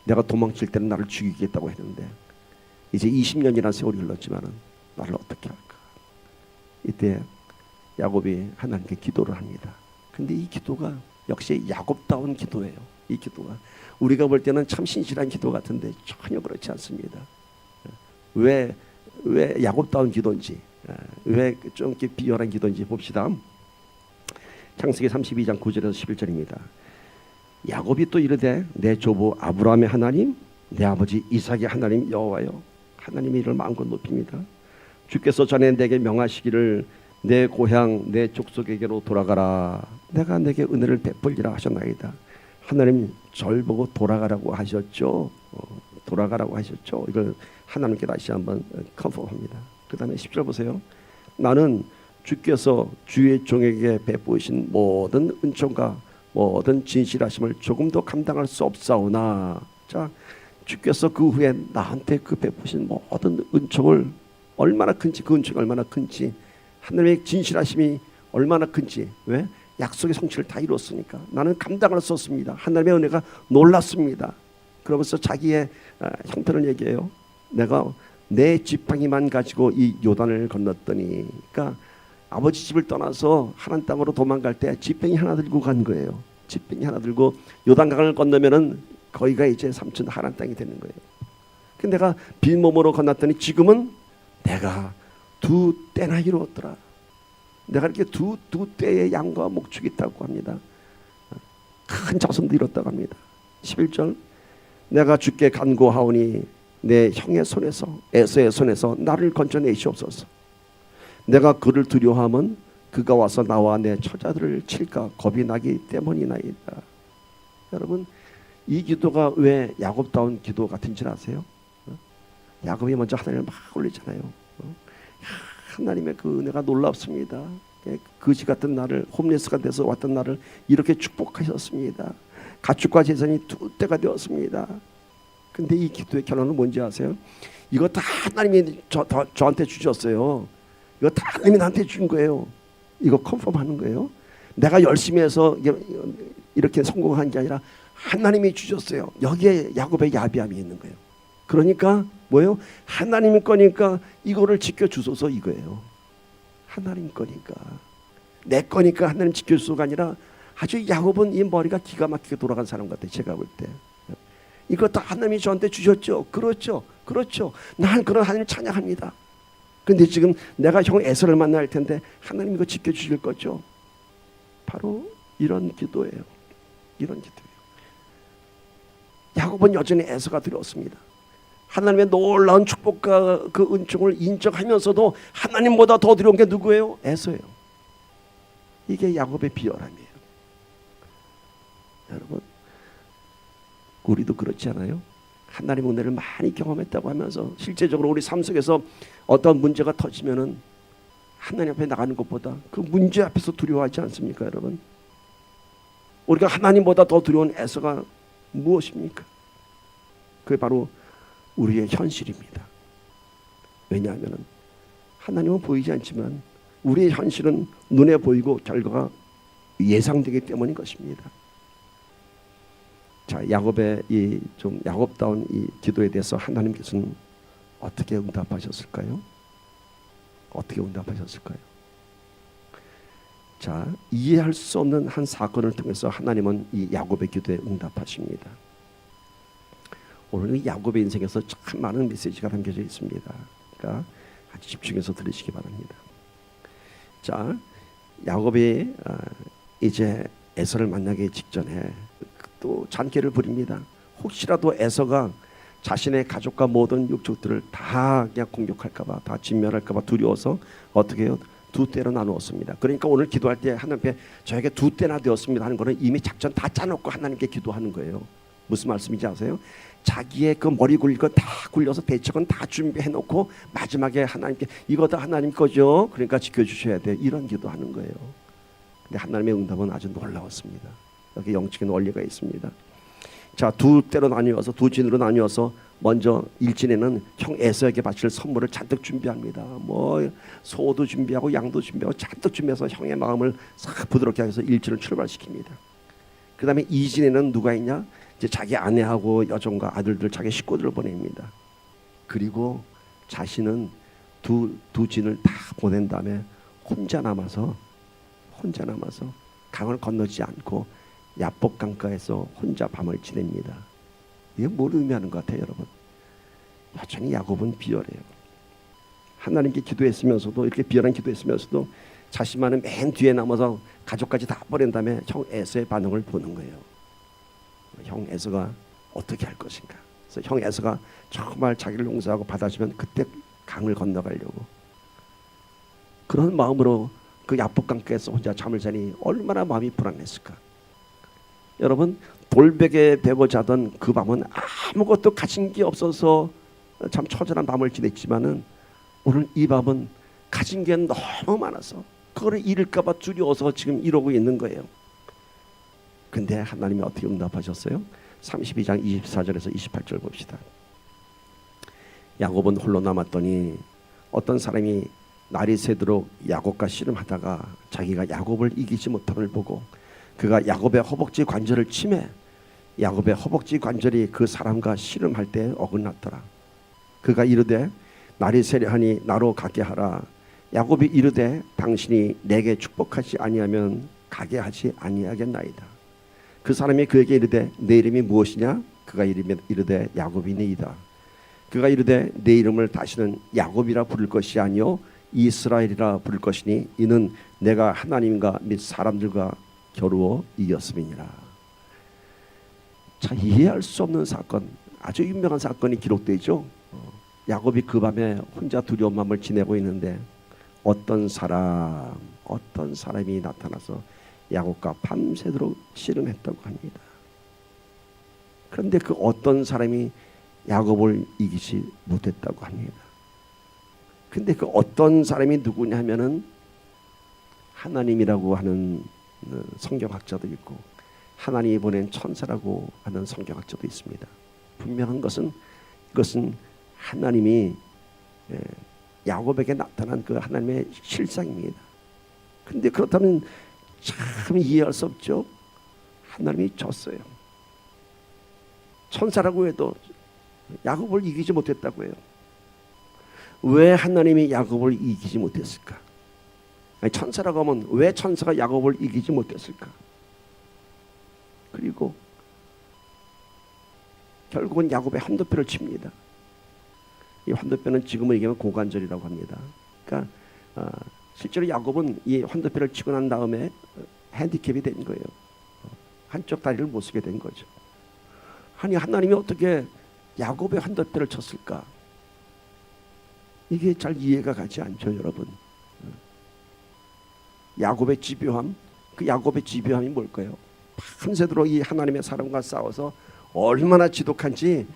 내가 도망칠 때는 나를 죽이겠다고 했는데 이제 20년이라는 세월이 흘렀지만은 나를 어떻게 할까? 이때 야곱이 하나님께 기도를 합니다. 근데 이 기도가 역시 야곱다운 기도예요. 이 기도가 우리가 볼 때는 참 신실한 기도 같은데 전혀 그렇지 않습니다. 왜 야곱다운 기도인지, 왜 좀 이렇게 비열한 기도인지 봅시다. 창세기 32장 9절에서 11절입니다. 야곱이 또 이르되 내 조부 아브라함의 하나님, 내 아버지 이삭의 하나님 여호와여. 하나님의 이름을 마음껏 높입니다. 주께서 전에 내게 명하시기를 내 고향 내 족속에게로 돌아가라. 내가 내게 은혜를 베풀리라 하셨나이다. 하나님 절 보고 돌아가라고 하셨죠. 돌아가라고 하셨죠. 이걸 하나님께 다시 한번 컨펌합니다. 그 다음에 10절 보세요. 나는 주께서 주의 종에게 베푸신 모든 은총과 모든 진실하심을 조금도 감당할 수 없사오나. 자, 주께서 그 후에 나한테 그 베푸신 모든 은총을 얼마나 큰지, 그 은총이 얼마나 큰지, 하나님의 진실하심이 얼마나 큰지. 왜? 약속의 성취를 다 이뤘으니까. 나는 감당할 수 없습니다. 하나님의 은혜가 놀랐습니다. 그러면서 자기의 형편을 얘기해요. 내가 내 지팡이만 가지고 이 요단을 건넜더니, 그러니까 아버지 집을 떠나서 하나님 땅으로 도망갈 때 지팡이 하나 들고 간 거예요. 지팡이 하나 들고 요단강을 건너면은 거기가 이제 삼촌 하나님 땅이 되는 거예요. 근데 내가 빈몸으로 건넜더니 지금은 내가 2떼나 이루었더라. 내가 이렇게 두 떼의 양과 목축이 있다고 합니다. 큰 자손도 이뤘다고 합니다. 11절 내가 주께 간구하오니 내 형의 손에서 에서의 손에서 나를 건져내시옵소서. 내가 그를 두려워하면 그가 와서 나와 내 처자들을 칠까 겁이 나기 때문이나이다. 여러분, 이 기도가 왜 야곱다운 기도 같은지 아세요? 야곱이 먼저 하나님을 막 올리잖아요. 하나님의 그 은혜가 놀랍습니다. 거지 같은 나를, 홈레스가 돼서 왔던 나를 이렇게 축복하셨습니다. 가축과 재산이 2떼가 되었습니다. 근데 이 기도의 결론은 뭔지 아세요? 이거 다 하나님이 저한테 주셨어요. 이거 다 하나님이 나한테 준 거예요. 이거 컨펌하는 거예요. 내가 열심히 해서 이렇게 성공한 게 아니라 하나님이 주셨어요. 여기에 야곱의 야비함이 있는 거예요. 그러니까 뭐예요? 하나님 거니까 이거를 지켜주소서 이거예요. 하나님 거니까, 내 거니까 하나님 지켜주소가 아니라 아주 야곱은 이 머리가 기가 막히게 돌아간 사람 같아요. 제가 볼 때. 이거 다 하나님이 저한테 주셨죠. 그렇죠. 그렇죠. 난 그런 하나님 찬양합니다. 근데 지금 내가 형 에서를 만날 텐데 하나님 이거 지켜주실 거죠. 바로 이런 기도예요. 이런 기도예요. 야곱은 여전히 에서가 두려웠습니다. 하나님의 놀라운 축복과 그 은총을 인정하면서도 하나님보다 더 두려운 게 누구예요? 에서예요. 이게 야곱의 비열함이에요. 여러분, 우리도 그렇지 않아요? 하나님의 은혜를 많이 경험했다고 하면서 실제적으로 우리 삶 속에서 어떤 문제가 터지면은 하나님 앞에 나가는 것보다 그 문제 앞에서 두려워하지 않습니까, 여러분? 우리가 하나님보다 더 두려운 에서가 무엇입니까? 그게 바로 우리의 현실입니다. 왜냐하면 하나님은 보이지 않지만 우리의 현실은 눈에 보이고 결과가 예상되기 때문인 것입니다. 자, 야곱의 이 좀 야곱다운 이 기도에 대해서 하나님께서는 어떻게 응답하셨을까요? 어떻게 응답하셨을까요? 자, 이해할 수 없는 한 사건을 통해서 하나님은 이 야곱의 기도에 응답하십니다. 오늘 야곱의 인생에서 참 많은 메시지가 담겨져 있습니다. 그러니까 아주 집중해서 들으시기 바랍니다. 자, 야곱이 이제 에서를 만나기 직전에 또 잔꾀를 부립니다. 혹시라도 에서가 자신의 가족과 모든 육족들을 다 그냥 공격할까봐, 다 진멸할까봐 두려워서 어떻게 해요? 2떼로 나누었습니다. 그러니까 오늘 기도할 때 하나님께 저에게 2떼나 되었습니다 하는 거는 이미 작전 다 짜놓고 하나님께 기도하는 거예요. 무슨 말씀인지 아세요? 자기의 그 머리 굴릴 거 다 굴려서 대책은 다 준비해놓고 마지막에 하나님께 이거 다 하나님 거죠. 그러니까 지켜주셔야 돼. 이런 기도하는 거예요. 근데 하나님의 응답은 아주 놀라웠습니다. 여기 영적인 원리가 있습니다. 자, 2떼로 나뉘어서 2진으로 나뉘어서 먼저 1진에는 형 에서에게 바칠 선물을 잔뜩 준비합니다. 뭐 소도 준비하고 양도 준비하고 잔뜩 준비해서 형의 마음을 싹 부드럽게 해서 1진을 출발시킵니다. 그 다음에 2진에는 누가 있냐? 이제 자기 아내하고 여종과 아들들, 자기 식구들을 보냅니다. 그리고 자신은 두 진을 다 보낸 다음에 혼자 남아서 강을 건너지 않고 야복 강가에서 혼자 밤을 지냅니다. 이게 뭘 의미하는 것 같아요, 여러분? 여전히 야곱은 비열해요. 하나님께 기도했으면서도, 이렇게 비열한 기도했으면서도 자신만은 맨 뒤에 남아서 가족까지 다 버린 다음에 형 에서의 반응을 보는 거예요. 형 에서가 어떻게 할 것인가. 그래서 형 에서가 정말 자기를 용서하고 받아주면 그때 강을 건너가려고 그런 마음으로 그 야복강가에서 혼자 잠을 자니 얼마나 마음이 불안했을까. 여러분, 돌베개 베고 자던 그 밤은 아무것도 가진 게 없어서 참 처절한 밤을 지냈지만은 오늘 이 밤은 가진 게 너무 많아서 그거를 잃을까 봐 두려워서 지금 이러고 있는 거예요. 근데 하나님이 어떻게 응답하셨어요? 32장 24절에서 28절 봅시다. 야곱은 홀로 남았더니 어떤 사람이 날이 새도록 야곱과 씨름하다가 자기가 야곱을 이기지 못함을 보고 그가 야곱의 허벅지 관절을 치매 야곱의 허벅지 관절이 그 사람과 씨름할 때 어긋났더라. 그가 이르되 날이 새려하니 나로 가게 하라. 야곱이 이르되 당신이 내게 축복하지 아니하면 가게 하지 아니하겠나이다. 그 사람이 그에게 이르되 내 이름이 무엇이냐? 그가 이르되 야곱이니이다. 그가 이르되 내 이름을 다시는 야곱이라 부를 것이 아니요 이스라엘이라 부를 것이니 이는 내가 하나님과 및 사람들과 겨루어 이겼음이니라. 자, 이해할 수 없는 사건, 아주 유명한 사건이 기록되죠. 야곱이 그 밤에 혼자 두려운 마음을 지내고 있는데 어떤 사람이 나타나서 야곱과 밤새도록 씨름했다고 합니다. 그런데 그 어떤 사람이 야곱을 이기지 못했다고 합니다. 근데 그 어떤 사람이 누구냐 하면은 하나님이라고 하는 성경학자도 있고 하나님이 보낸 천사라고 하는 성경학자도 있습니다. 분명한 것은 이것은 하나님이 야곱에게 나타난 그 하나님의 실상입니다. 그런데 그렇다면 참 이해할 수 없죠. 하나님이 졌어요. 천사라고 해도 야곱을 이기지 못했다고 해요. 왜 하나님이 야곱을 이기지 못했을까? 아니, 천사라고 하면 왜 천사가 야곱을 이기지 못했을까? 그리고 결국은 야곱의 환도뼈를 칩니다. 이 환도뼈는 지금은 얘기하면 고관절이라고 합니다. 그러니까 실제로 야곱은 이 환도뼈를 치고 난 다음에 핸디캡이 된 거예요. 한쪽 다리를 못 쓰게 된 거죠. 아니, 하나님이 어떻게 야곱의 환도뼈를 쳤을까? 이게 잘 이해가 가지 않죠, 여러분. 야곱의 집요함, 그 야곱의 집요함이 뭘까요? 밤새도록 이 하나님의 사람과 싸워서 얼마나 지독한지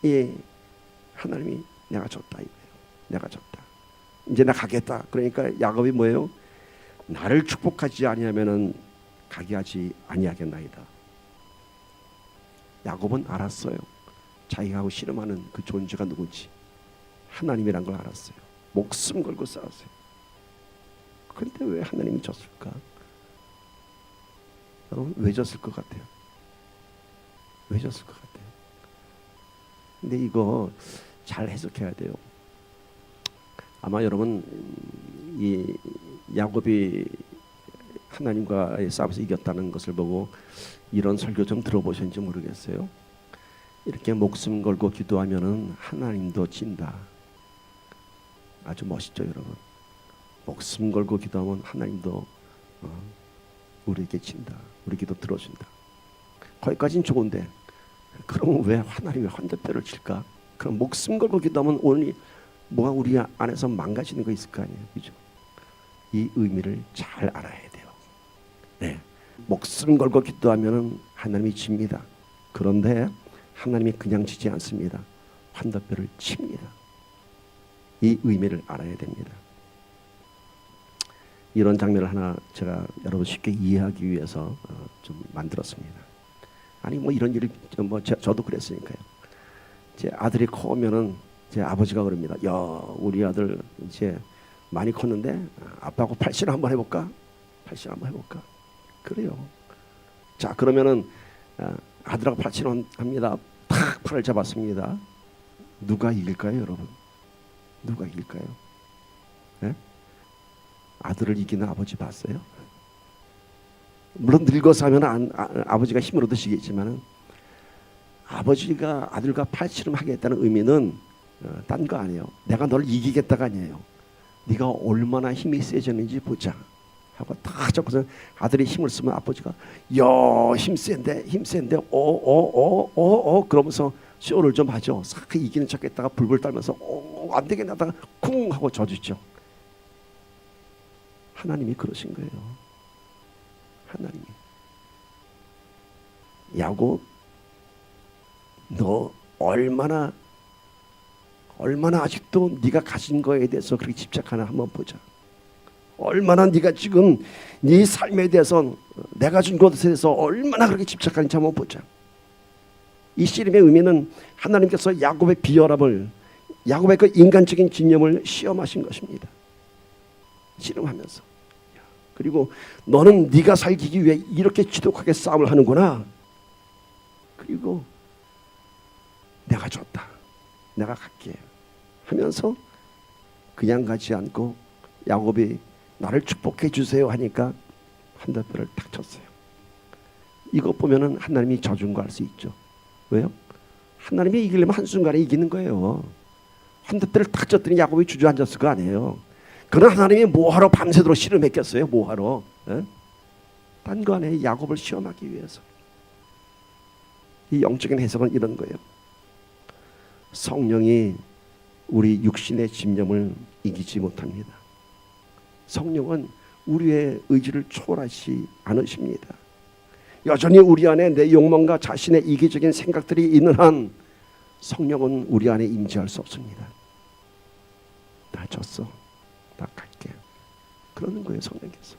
이 하나님이 내가 졌다 이거예요. 내가 졌다. 이제 나 가겠다. 그러니까 야곱이 뭐예요? 나를 축복하지 아니하면은 가게 하지 아니하겠나이다. 야곱은 알았어요. 자기하고 씨름하는 그 존재가 누군지 하나님이란 걸 알았어요. 목숨 걸고 싸웠어요. 그런데 왜 하나님이 졌을까? 여러분, 왜 졌을 것 같아요? 왜 졌을 것 같아요? 근데 이거 잘 해석해야 돼요. 아마 여러분 이 야곱이 하나님과의 싸움에서 이겼다는 것을 보고 이런 설교 좀 들어보셨는지 모르겠어요. 이렇게 목숨 걸고 기도하면은 하나님도 진다. 아주 멋있죠, 여러분. 목숨 걸고 기도하면 하나님도 우리에게 진다. 우리 기도 들어준다. 거기까지는 좋은데 그럼 왜 하나님이 환도뼈를 칠까? 그럼 목숨 걸고 기도하면 오늘 뭐가 우리 안에서 망가지는 거 있을 거 아니에요, 그죠? 이 의미를 잘 알아야 돼요. 네, 목숨 걸고 기도하면은 하나님이 집니다. 그런데 하나님이 그냥 지지 않습니다. 환도뼈를 칩니다. 이 의미를 알아야 됩니다. 이런 장면을 하나 제가 여러분 쉽게 이해하기 위해서 좀 만들었습니다. 아니 뭐 이런 일을 저도 그랬으니까요. 제 아들이 커오면은 제 아버지가 그럽니다. 야, 우리 아들 이제 많이 컸는데 아빠하고 팔씨름 한번 해볼까? 팔씨름 한번 해볼까? 그래요. 자, 그러면은 아들하고 팔씨름 합니다. 탁 팔을 잡았습니다. 누가 이길까요, 여러분? 누가 이길까요? 네? 아들을 이기는 아버지 봤어요? 물론 늙어서 하면 아버지가 힘을 얻으시겠지만은 아버지가 아들과 팔씨름 하겠다는 의미는 딴 거 아니에요. 내가 너를 이기겠다가 아니에요. 네가 얼마나 힘이 세졌는지 보자 하고 딱 잡고서 아들이 힘을 쓰면 아버지가 야, 힘센데 그러면서 쇼를 좀 하죠. 싹 이기는 척했다가 불불 떨면서 안 되겠나 하다가 쿵 하고 져주죠. 하나님이 그러신 거예요. 하나님이. 야곱, 너 얼마나 아직도 네가 가진 거에 대해서 그렇게 집착하나 한번 보자. 얼마나 네가 지금 네 삶에 대해서 내가 준 것에 대해서 얼마나 그렇게 집착하는지 한번 보자. 이 씨름의 의미는 하나님께서 야곱의 비열함을, 야곱의 그 인간적인 진념을 시험하신 것입니다. 씨름하면서. 그리고 너는 네가 살기 위해 이렇게 지독하게 싸움을 하는구나. 그리고 내가 줬다, 내가 갈게 하면서 그냥 가지 않고 야곱이 나를 축복해 주세요 하니까 환대뼈를 탁 쳤어요. 이것 보면은 하나님이 져준 거 알 수 있죠. 왜요? 하나님이 이기려면 한순간에 이기는 거예요. 환대뼈를 탁 쳤더니 야곱이 주저앉았을 거 아니에요. 그러나 하나님이 뭐하러 밤새도록 씨름했겠어요? 뭐하러? 딴 거 아니에요. 야곱을 시험하기 위해서. 이 영적인 해석은 이런 거예요. 성령이 우리 육신의 집념을 이기지 못합니다. 성령은 우리의 의지를 초월하지 않으십니다. 여전히 우리 안에 내 욕망과 자신의 이기적인 생각들이 있는 한 성령은 우리 안에 임재할 수 없습니다. 나 졌어, 나 갈게, 그러는 거예요. 성령께서.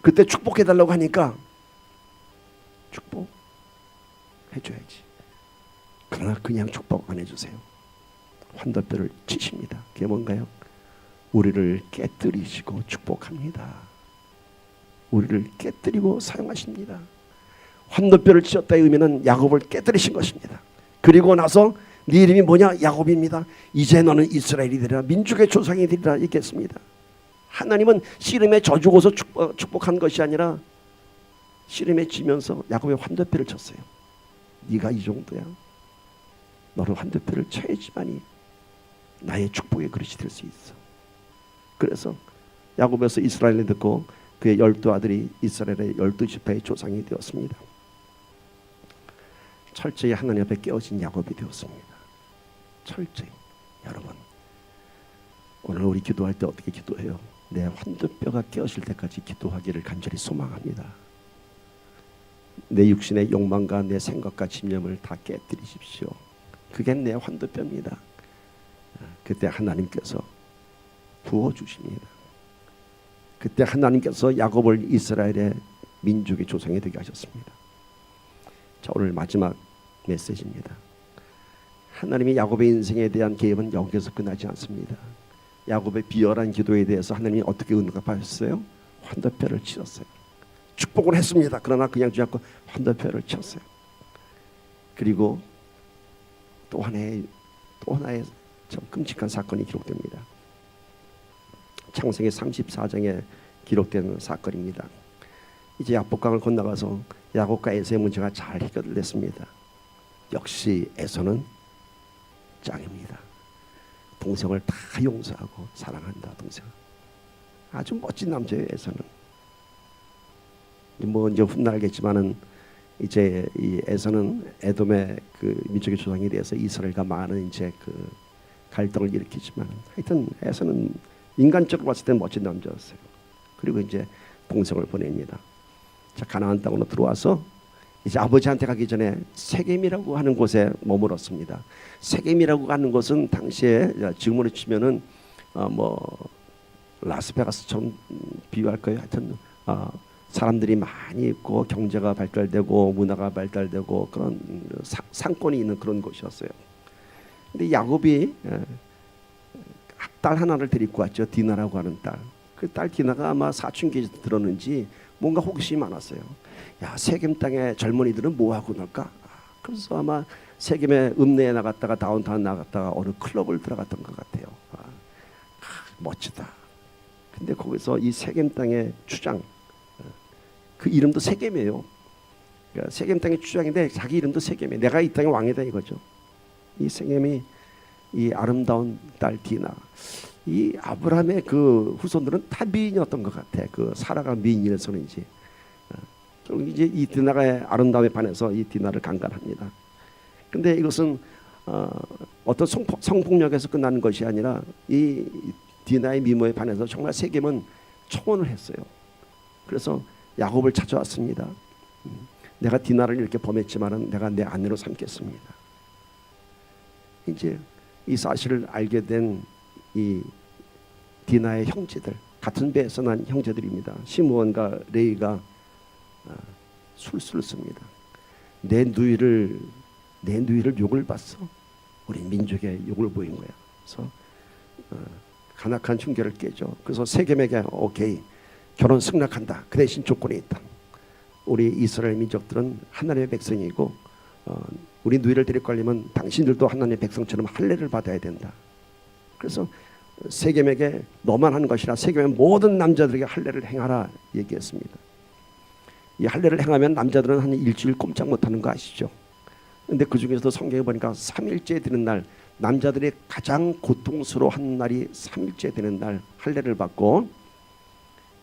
그때 축복해달라고 하니까 축복해줘야지. 그러나 그냥 축복 안 해주세요. 환도뼈를 치십니다. 그게 뭔가요? 우리를 깨뜨리시고 축복합니다. 우리를 깨뜨리고 사용하십니다. 환도뼈를 치셨다의 의미는 야곱을 깨뜨리신 것입니다. 그리고 나서 네 이름이 뭐냐? 야곱입니다. 이제 너는 이스라엘이 되리라, 민족의 조상이 되리라 있겠습니다. 하나님은 씨름에 져주고서 축복한 것이 아니라 씨름에 지면서 야곱의 환도뼈를 쳤어요. 네가 이 정도야. 너는 환도뼈를 쳐야지만이 나의 축복의 그릇이 될 수 있어. 그래서 야곱에서 이스라엘을 듣고 그의 12아들이 이스라엘의 12지파의 조상이 되었습니다. 철저히 하나님 앞에 깨어진 야곱이 되었습니다. 철저히. 여러분, 오늘 우리 기도할 때 어떻게 기도해요? 내 환도뼈가 깨어질 때까지 기도하기를 간절히 소망합니다. 내 육신의 욕망과 내 생각과 집념을 다 깨뜨리십시오. 그게 내 환도뼈입니다. 그때 하나님께서 부어주십니다. 그때 하나님께서 야곱을 이스라엘의 민족의 조상이 되게 하셨습니다. 자, 오늘 마지막 메시지입니다. 하나님이 야곱의 인생에 대한 계획은 여기서 끝나지 않습니다. 야곱의 비열한 기도에 대해서 하나님이 어떻게 응답하셨어요? 환도뼈를 치셨어요. 축복을 했습니다. 그러나 그냥 주지 않고 환도뼈를 쳤어요. 그리고 또 하나의 참 끔찍한 사건이 기록됩니다. 창세기 34장에 기록된 사건입니다. 이제 야복강을 건너가서 야곱과 에서의 문제가 잘 해결됐습니다. 역시 에서는 짱입니다. 동생을 다 용서하고 사랑한다. 동생 아주 멋진 남자예요. 에서는 뭐 이제 훗날 알겠지만은 이제 이 에서는 에돔의 그 민족의 조상에 대해서 이스라엘과 많은 이제 그 갈등을 일으키지만 하여튼 에서는 인간적으로 봤을 때 멋진 남자였어요. 그리고 이제 동생을 보냅니다. 자, 가나안 땅으로 들어와서 이제 아버지한테 가기 전에 세겜이라고 하는 곳에 머물었습니다. 세겜이라고 하는 곳은 당시에 지금으로 치면은 뭐 라스베가스처럼 비유할 거예요. 하여튼 사람들이 많이 있고 경제가 발달되고 문화가 발달되고 그런 상권이 있는 그런 곳이었어요. 근데 야곱이 딸 하나를 데리고 왔죠. 디나라고 하는 딸. 그 딸 디나가 아마 사춘기에 들었는지 뭔가 호기심이 많았어요. 야, 세겜 땅의 젊은이들은 뭐 하고 놀까? 그래서 아마 세겜의 읍내에 나갔다가 다운타운 나갔다가 어느 클럽을 들어갔던 것 같아요. 멋지다. 근데 거기서 이 세겜 땅의 추장, 그 이름도 세겜이에요. 그러니까 세겜 땅의 추장인데 자기 이름도 세겜이에요. 내가 이 땅의 왕이다 이거죠. 이 세겜이 이 아름다운 딸 디나, 이 아브라함의 그 후손들은 다 미인이었던 것 같아. 그 사라가 미인이라서는지. 결국 이제 이 디나의 아름다움에 반해서 이 디나를 강간합니다. 근데 이것은 어떤 성폭력에서 끝나는 것이 아니라 이 디나의 미모에 반해서 정말 세겜은 초원을 했어요. 그래서 야곱을 찾아왔습니다. 내가 디나를 이렇게 범했지만은 내가 내 아내로 삼겠습니다. 이제 이 사실을 알게 된 이 디나의 형제들, 같은 배에서 난 형제들입니다. 시므온과 레위가 술수를 씁니다. 내 누이를 욕을 봤어. 우리 민족의 욕을 보인 거야. 그래서 간악한 흉계를 깨죠. 그래서 세겜에게 오케이, 결혼 승낙한다. 그 대신 조건이 있다. 우리 이스라엘 민족들은 하나님의 백성이고 우리 누이를 데리고 가려면 당신들도 하나님의 백성처럼 할례를 받아야 된다. 그래서 세겜에게 너만 하는 것이라 세겜의 모든 남자들에게 할례를 행하라 얘기했습니다. 이 할례를 행하면 남자들은 한 일주일 꼼짝 못하는 거 아시죠? 근데 그 중에서도 성경에 보니까 3일째 되는 날, 남자들이 가장 고통스러워하는 날이 3일째 되는 날 할례를 받고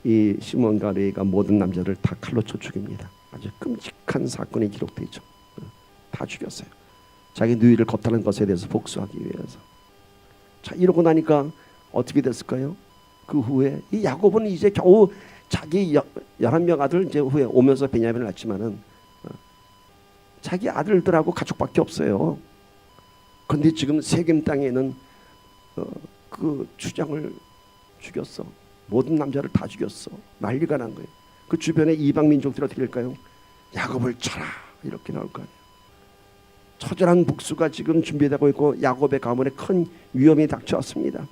이 시몬과 레위가 모든 남자들을 다 칼로 쳐 죽입니다. 아주 끔찍한 사건이 기록되죠. 다 죽였어요. 자기 누이를 겁탈한 것에 대해서 복수하기 위해서. 자, 이러고 나니까 어떻게 됐을까요? 그 후에 이 야곱은 이제 겨우 자기 11명 아들 이제 후에 오면서 베냐민을 낳지만은 자기 아들들하고 가족밖에 없어요. 그런데 지금 세겜 땅에는 그 주장을 죽였어. 모든 남자를 다 죽였어. 난리가 난 거예요. 그 주변에 이방 민족들이 어떻게 될까요? 야곱을 쳐라 이렇게 나올 거 아니에요. 처절한 복수가 지금 준비되고 있고 야곱의 가문에 큰 위험이 닥쳐왔습니다.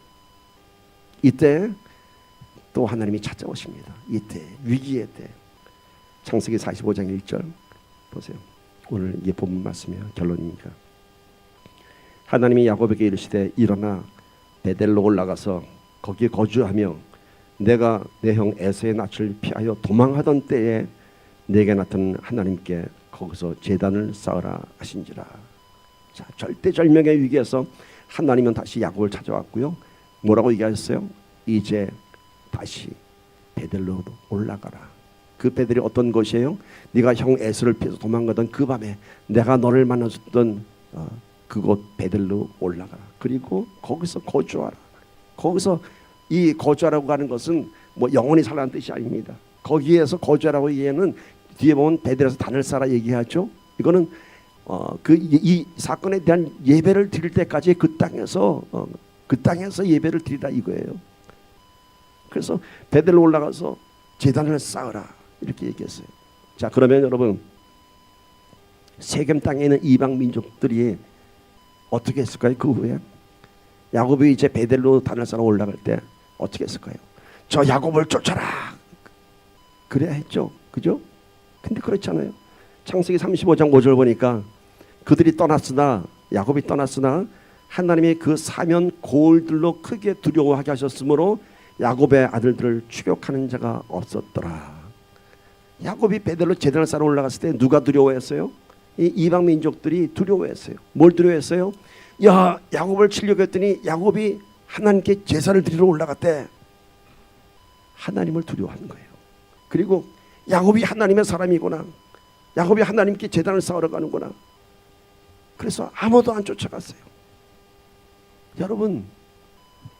이때 또 하나님이 찾아오십니다. 이때 위기의 때. 창세기 45장 1절 보세요. 오늘 이게 본문 말씀이에요. 결론이니까. 하나님이 야곱에게 이르시되 일어나 베델로 올라가서 거기에 거주하며 내가 내 형 에서의 낯을 피하여 도망하던 때에 내게 나타난 하나님께 거기서 제단을 쌓으라 하신지라. 자, 절대절명의 위기에서 하나님은 다시 야곱을 찾아왔고요. 뭐라고 얘기하셨어요? 이제 다시 베델로 올라가라. 그 베델이 어떤 곳이에요? 네가 형 에서를 피해서 도망가던 그 밤에 내가 너를 만나줬던 그곳 베델로 올라가라. 그리고 거기서 거주하라. 거기서 이 거주하라고 하는 것은 뭐 영원히 살라는 뜻이 아닙니다. 거기에서 거주하라고 얘기하는 뒤에 보면 베델에서 단을 쌓아 얘기하죠. 이거는 이 사건에 대한 예배를 드릴 때까지 그 땅에서 예배를 드리라 이거예요. 그래서 베델로 올라가서 제단을 쌓으라 이렇게 얘기했어요. 자, 그러면 여러분 세겜 땅에 있는 이방 민족들이 어떻게 했을까요? 그 후에 야곱이 이제 베델로 단을 쌓아 올라갈 때 어떻게 했을까요? 저 야곱을 쫓아라 그래야 했죠. 그죠? 근데 그렇잖아요. 창세기 35장 5절 보니까 그들이 떠났으나 야곱이 떠났으나 하나님이 그 사면 고을들로 크게 두려워하게 하셨으므로 야곱의 아들들을 추격하는 자가 없었더라. 야곱이 베델로 제단을 쌓아 올라갔을 때 누가 두려워했어요? 이 이방 민족들이 두려워했어요. 뭘 두려워했어요? 야, 야곱을 치려고 했더니 야곱이 하나님께 제사를 드리러 올라갔대. 하나님을 두려워하는 거예요. 그리고 야곱이 하나님의 사람이구나. 야곱이 하나님께 제단을 쌓으러 가는구나. 그래서 아무도 안 쫓아갔어요. 여러분,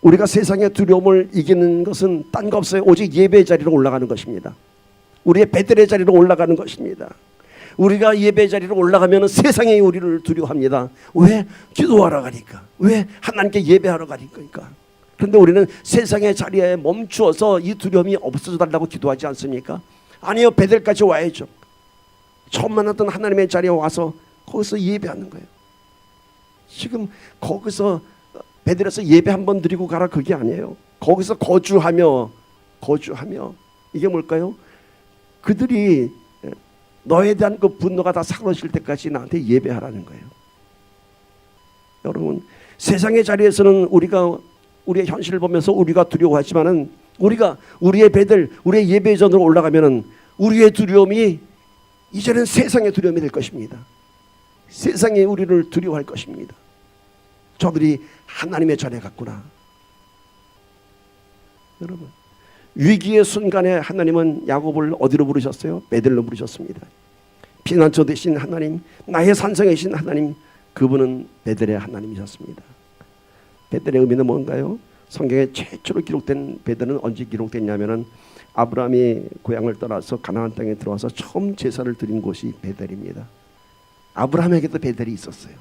우리가 세상의 두려움을 이기는 것은 딴 거 없어요. 오직 예배의 자리로 올라가는 것입니다. 우리의 베델의 자리로 올라가는 것입니다. 우리가 예배의 자리로 올라가면 세상이 우리를 두려워합니다. 왜? 기도하러 가니까. 왜? 하나님께 예배하러 가니까. 그런데 우리는 세상의 자리에 멈추어서 이 두려움이 없어져 달라고 기도하지 않습니까? 아니요, 베델까지 와야죠. 처음 만났던 하나님의 자리에 와서 거기서 예배하는 거예요. 지금 거기서 베델에서 예배 한번 드리고 가라 그게 아니에요. 거기서 거주하며 이게 뭘까요? 그들이 너에 대한 그 분노가 다 사그러질 때까지 나한테 예배하라는 거예요. 여러분, 세상의 자리에서는 우리가 우리의 현실을 보면서 우리가 두려워하지만은 우리가 우리의 베델, 우리의 예배 전으로 올라가면은 우리의 두려움이 이제는 세상의 두려움이 될 것입니다. 세상이 우리를 두려워할 것입니다. 저들이 하나님의 전에 갔구나. 여러분, 위기의 순간에 하나님은 야곱을 어디로 부르셨어요? 베델로 부르셨습니다. 피난처 되신 하나님, 나의 산성이신 하나님, 그분은 베델의 하나님이셨습니다. 베델의 의미는 뭔가요? 성경에 최초로 기록된 베델은 언제 기록됐냐면은 아브라함이 고향을 떠나서 가나안 땅에 들어와서 처음 제사를 드린 곳이 베델입니다. 아브라함에게도 베델이 있었어요.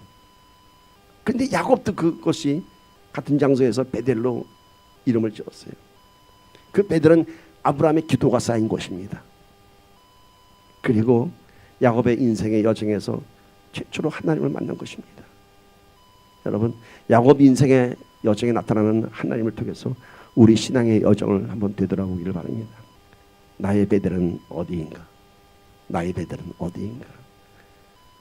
그런데 야곱도 그것이 같은 장소에서 베델로 이름을 지었어요. 그 베델은 아브라함의 기도가 쌓인 곳입니다. 그리고 야곱의 인생의 여정에서 최초로 하나님을 만난 것입니다. 여러분, 야곱 인생의 여정에 나타나는 하나님을 통해서 우리 신앙의 여정을 한번 되돌아보기를 바랍니다. 나의 베델은 어디인가? 나의 베델은 어디인가?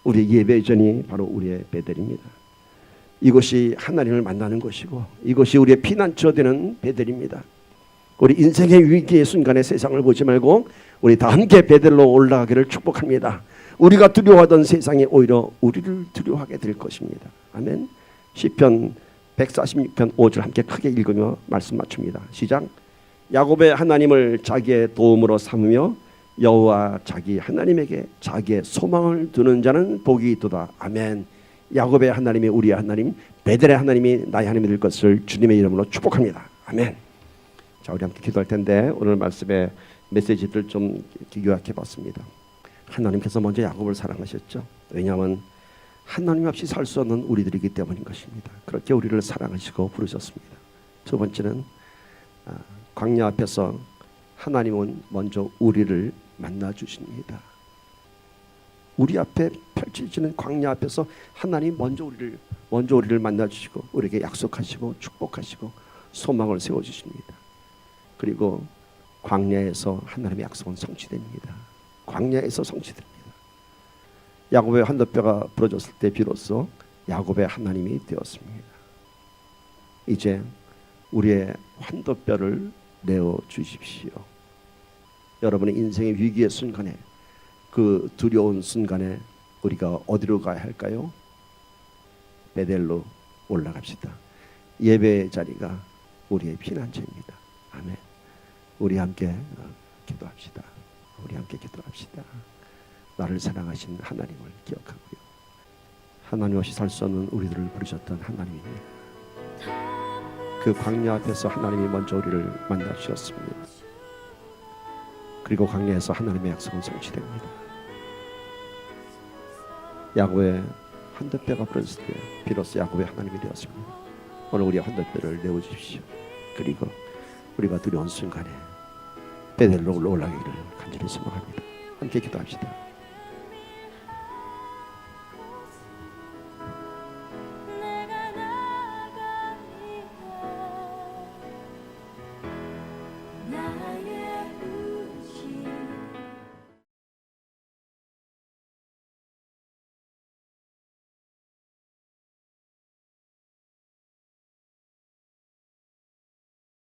우리의 예배전이 바로 우리의 베델입니다. 이것이 하나님을 만나는 것이고 이것이 우리의 피난처 되는 베델입니다. 우리 인생의 위기의 순간에 세상을 보지 말고 우리 다 함께 베델로 올라가기를 축복합니다. 우리가 두려워하던 세상이 오히려 우리를 두려워하게 될 것입니다. 아멘. 시편 146편 5절 함께 크게 읽으며 말씀 맞춥니다. 시작. 야곱의 하나님을 자기의 도움으로 삼으며 여호와 자기 하나님에게 자기의 소망을 두는 자는 복이 있도다. 아멘. 야곱의 하나님이 우리의 하나님, 베델의 하나님이 나의 하나님이 될 것을 주님의 이름으로 축복합니다. 아멘. 자, 우리 함께 기도할 텐데 오늘 말씀의 메시지를 좀 요약해 봤습니다. 하나님께서 먼저 야곱을 사랑하셨죠. 왜냐하면 하나님 없이 살 수 없는 우리들이기 때문인 것입니다. 그렇게 우리를 사랑하시고 부르셨습니다. 두 번째는 광야 앞에서 하나님은 먼저 우리를 만나 주십니다. 우리 앞에 펼쳐지는 광야 앞에서 하나님 먼저 우리를 만나 주시고 우리에게 약속하시고 축복하시고 소망을 세워 주십니다. 그리고 광야에서 하나님의 약속은 성취됩니다. 광야에서 성취됩니다. 야곱의 환도뼈가 부러졌을 때 비로소 야곱의 하나님이 되었습니다. 이제 우리의 환도뼈를 내어 주십시오. 여러분의 인생의 위기의 순간에 그 두려운 순간에 우리가 어디로 가야 할까요? 베델로 올라갑시다. 예배의 자리가 우리의 피난처입니다. 아멘. 우리 함께 기도합시다. 우리 함께 기도합시다. 나를 사랑하신 하나님을 기억하고요. 하나님 없이 살 수 없는 우리들을 부르셨던 하나님입니다. 그 광야 앞에서 하나님이 먼저 우리를 만나 주셨습니다. 그리고 광야에서 하나님의 약속은 성취됩니다. 야곱의 환도뼈가 부러졌을 때 비로소 야곱의 하나님이 되었습니다. 오늘 우리의 환도뼈를 내어주십시오. 그리고 우리가 두려운 순간에 베델로 올라가기를 간절히 소망합니다. 함께 기도합시다.